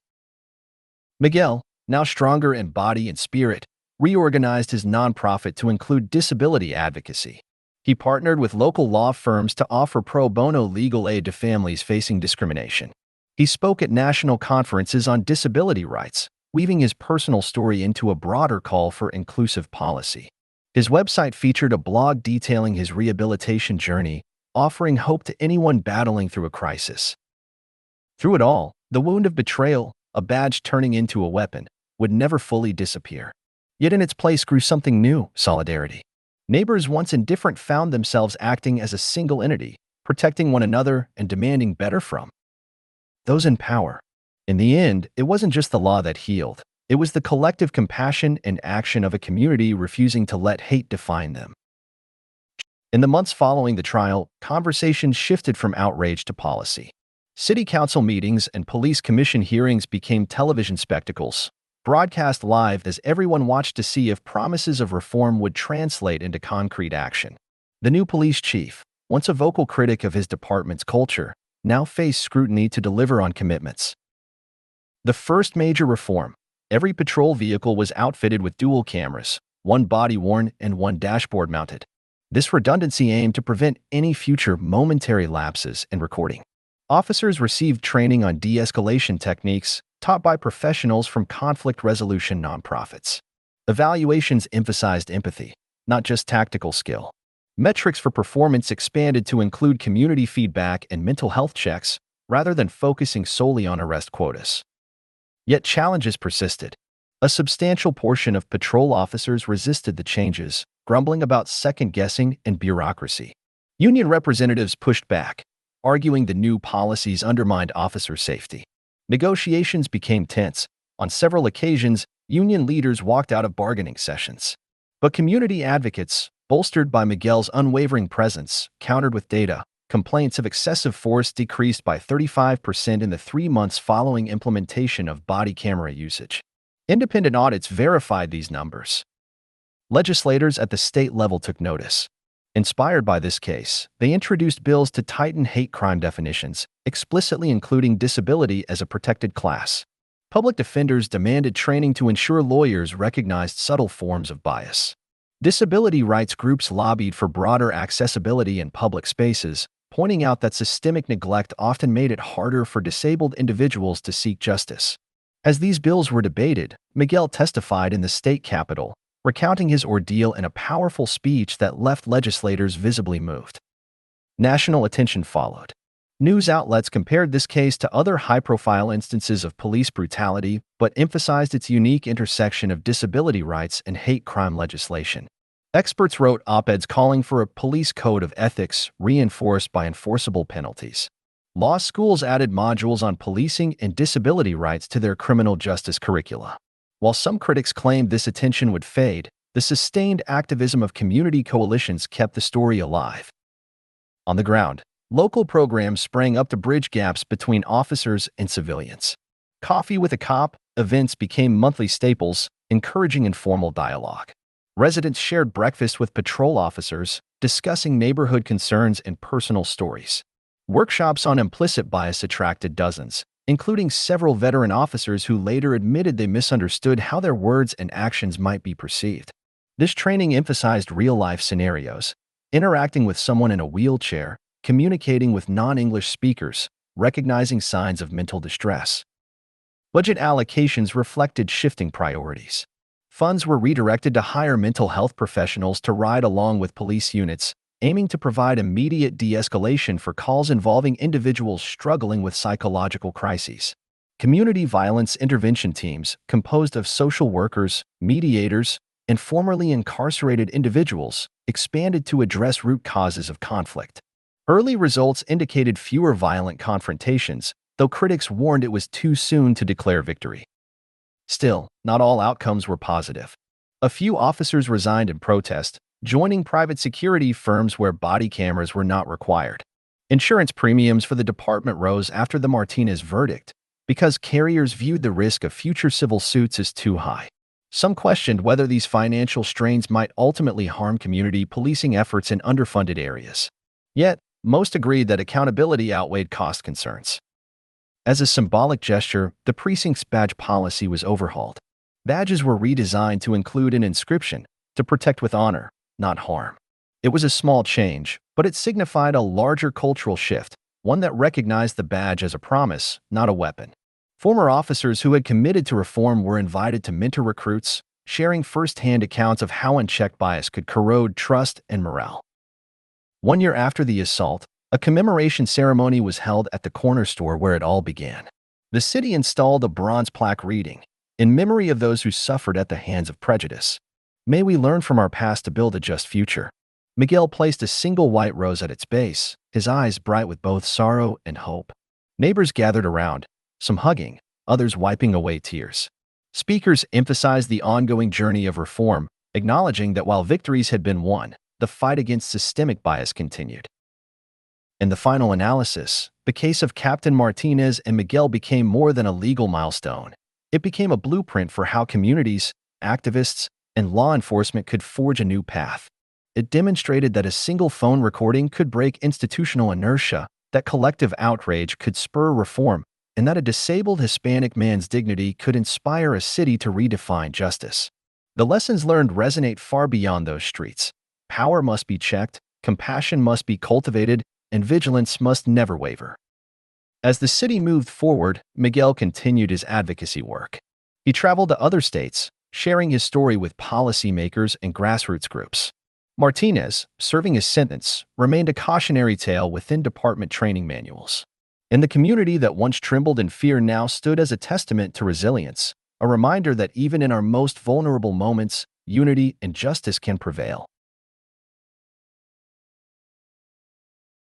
Miguel, now stronger in body and spirit, reorganized his nonprofit to include disability advocacy. He partnered with local law firms to offer pro bono legal aid to families facing discrimination. He spoke at national conferences on disability rights, weaving his personal story into a broader call for inclusive policy. His website featured a blog detailing his rehabilitation journey, offering hope to anyone battling through a crisis. Through it all, the wound of betrayal, a badge turning into a weapon, would never fully disappear. Yet in its place grew something new: solidarity. Neighbors once indifferent found themselves acting as a single entity, protecting one another and demanding better from those in power. In the end, it wasn't just the law that healed. It was the collective compassion and action of a community refusing to let hate define them. In the months following the trial, conversations shifted from outrage to policy. City council meetings and police commission hearings became television spectacles, broadcast live as everyone watched to see if promises of reform would translate into concrete action. The new police chief, once a vocal critic of his department's culture, now faced scrutiny to deliver on commitments. The first major reform: every patrol vehicle was outfitted with dual cameras, one body-worn and one dashboard-mounted. This redundancy aimed to prevent any future momentary lapses in recording. Officers received training on de-escalation techniques taught by professionals from conflict resolution nonprofits. Evaluations emphasized empathy, not just tactical skill. Metrics for performance expanded to include community feedback and mental health checks, rather than focusing solely on arrest quotas. Yet challenges persisted. A substantial portion of patrol officers resisted the changes, grumbling about second-guessing and bureaucracy. Union representatives pushed back, arguing the new policies undermined officer safety. Negotiations became tense. On several occasions, union leaders walked out of bargaining sessions. But community advocates, bolstered by Miguel's unwavering presence, countered with data. Complaints of excessive force decreased by 35% in the 3 months following implementation of body camera usage. Independent audits verified these numbers. Legislators at the state level took notice. Inspired by this case, they introduced bills to tighten hate crime definitions, explicitly including disability as a protected class. Public defenders demanded training to ensure lawyers recognized subtle forms of bias. Disability rights groups lobbied for broader accessibility in public spaces, pointing out that systemic neglect often made it harder for disabled individuals to seek justice. As these bills were debated, Miguel testified in the state capitol, recounting his ordeal in a powerful speech that left legislators visibly moved. National attention followed. News outlets compared this case to other high-profile instances of police brutality, but emphasized its unique intersection of disability rights and hate crime legislation. Experts wrote op-eds calling for a police code of ethics reinforced by enforceable penalties. Law schools added modules on policing and disability rights to their criminal justice curricula. While some critics claimed this attention would fade, the sustained activism of community coalitions kept the story alive. On the ground, local programs sprang up to bridge gaps between officers and civilians. Coffee with a Cop events became monthly staples, encouraging informal dialogue. Residents shared breakfast with patrol officers, discussing neighborhood concerns and personal stories. Workshops on implicit bias attracted dozens, including several veteran officers who later admitted they misunderstood how their words and actions might be perceived. This training emphasized real-life scenarios, interacting with someone in a wheelchair, communicating with non-English speakers, recognizing signs of mental distress. Budget allocations reflected shifting priorities. Funds were redirected to hire mental health professionals to ride along with police units, aiming to provide immediate de-escalation for calls involving individuals struggling with psychological crises. Community violence intervention teams, composed of social workers, mediators, and formerly incarcerated individuals, expanded to address root causes of conflict. Early results indicated fewer violent confrontations, though critics warned it was too soon to declare victory. Still, not all outcomes were positive. A few officers resigned in protest, joining private security firms where body cameras were not required. Insurance premiums for the department rose after the Martinez verdict because carriers viewed the risk of future civil suits as too high. Some questioned whether these financial strains might ultimately harm community policing efforts in underfunded areas. Yet, most agreed that accountability outweighed cost concerns. As a symbolic gesture, the precinct's badge policy was overhauled. Badges were redesigned to include an inscription to protect with honor, not harm. It was a small change, but it signified a larger cultural shift, one that recognized the badge as a promise, not a weapon. Former officers who had committed to reform were invited to mentor recruits, sharing first-hand accounts of how unchecked bias could corrode trust and morale. 1 year after the assault, a commemoration ceremony was held at the corner store where it all began. The city installed a bronze plaque reading, "In memory of those who suffered at the hands of prejudice. May we learn from our past to build a just future." Miguel placed a single white rose at its base, his eyes bright with both sorrow and hope. Neighbors gathered around, some hugging, others wiping away tears. Speakers emphasized the ongoing journey of reform, acknowledging that while victories had been won, the fight against systemic bias continued. In the final analysis, the case of Captain Martinez and Miguel became more than a legal milestone. It became a blueprint for how communities, activists, and law enforcement could forge a new path. It demonstrated that a single phone recording could break institutional inertia, that collective outrage could spur reform, and that a disabled Hispanic man's dignity could inspire a city to redefine justice. The lessons learned resonate far beyond those streets. Power must be checked, compassion must be cultivated, and vigilance must never waver. As the city moved forward, Miguel continued his advocacy work. He traveled to other states, sharing his story with policymakers and grassroots groups. Martinez, serving his sentence, remained a cautionary tale within department training manuals. And the community that once trembled in fear now stood as a testament to resilience, a reminder that even in our most vulnerable moments, unity and justice can prevail.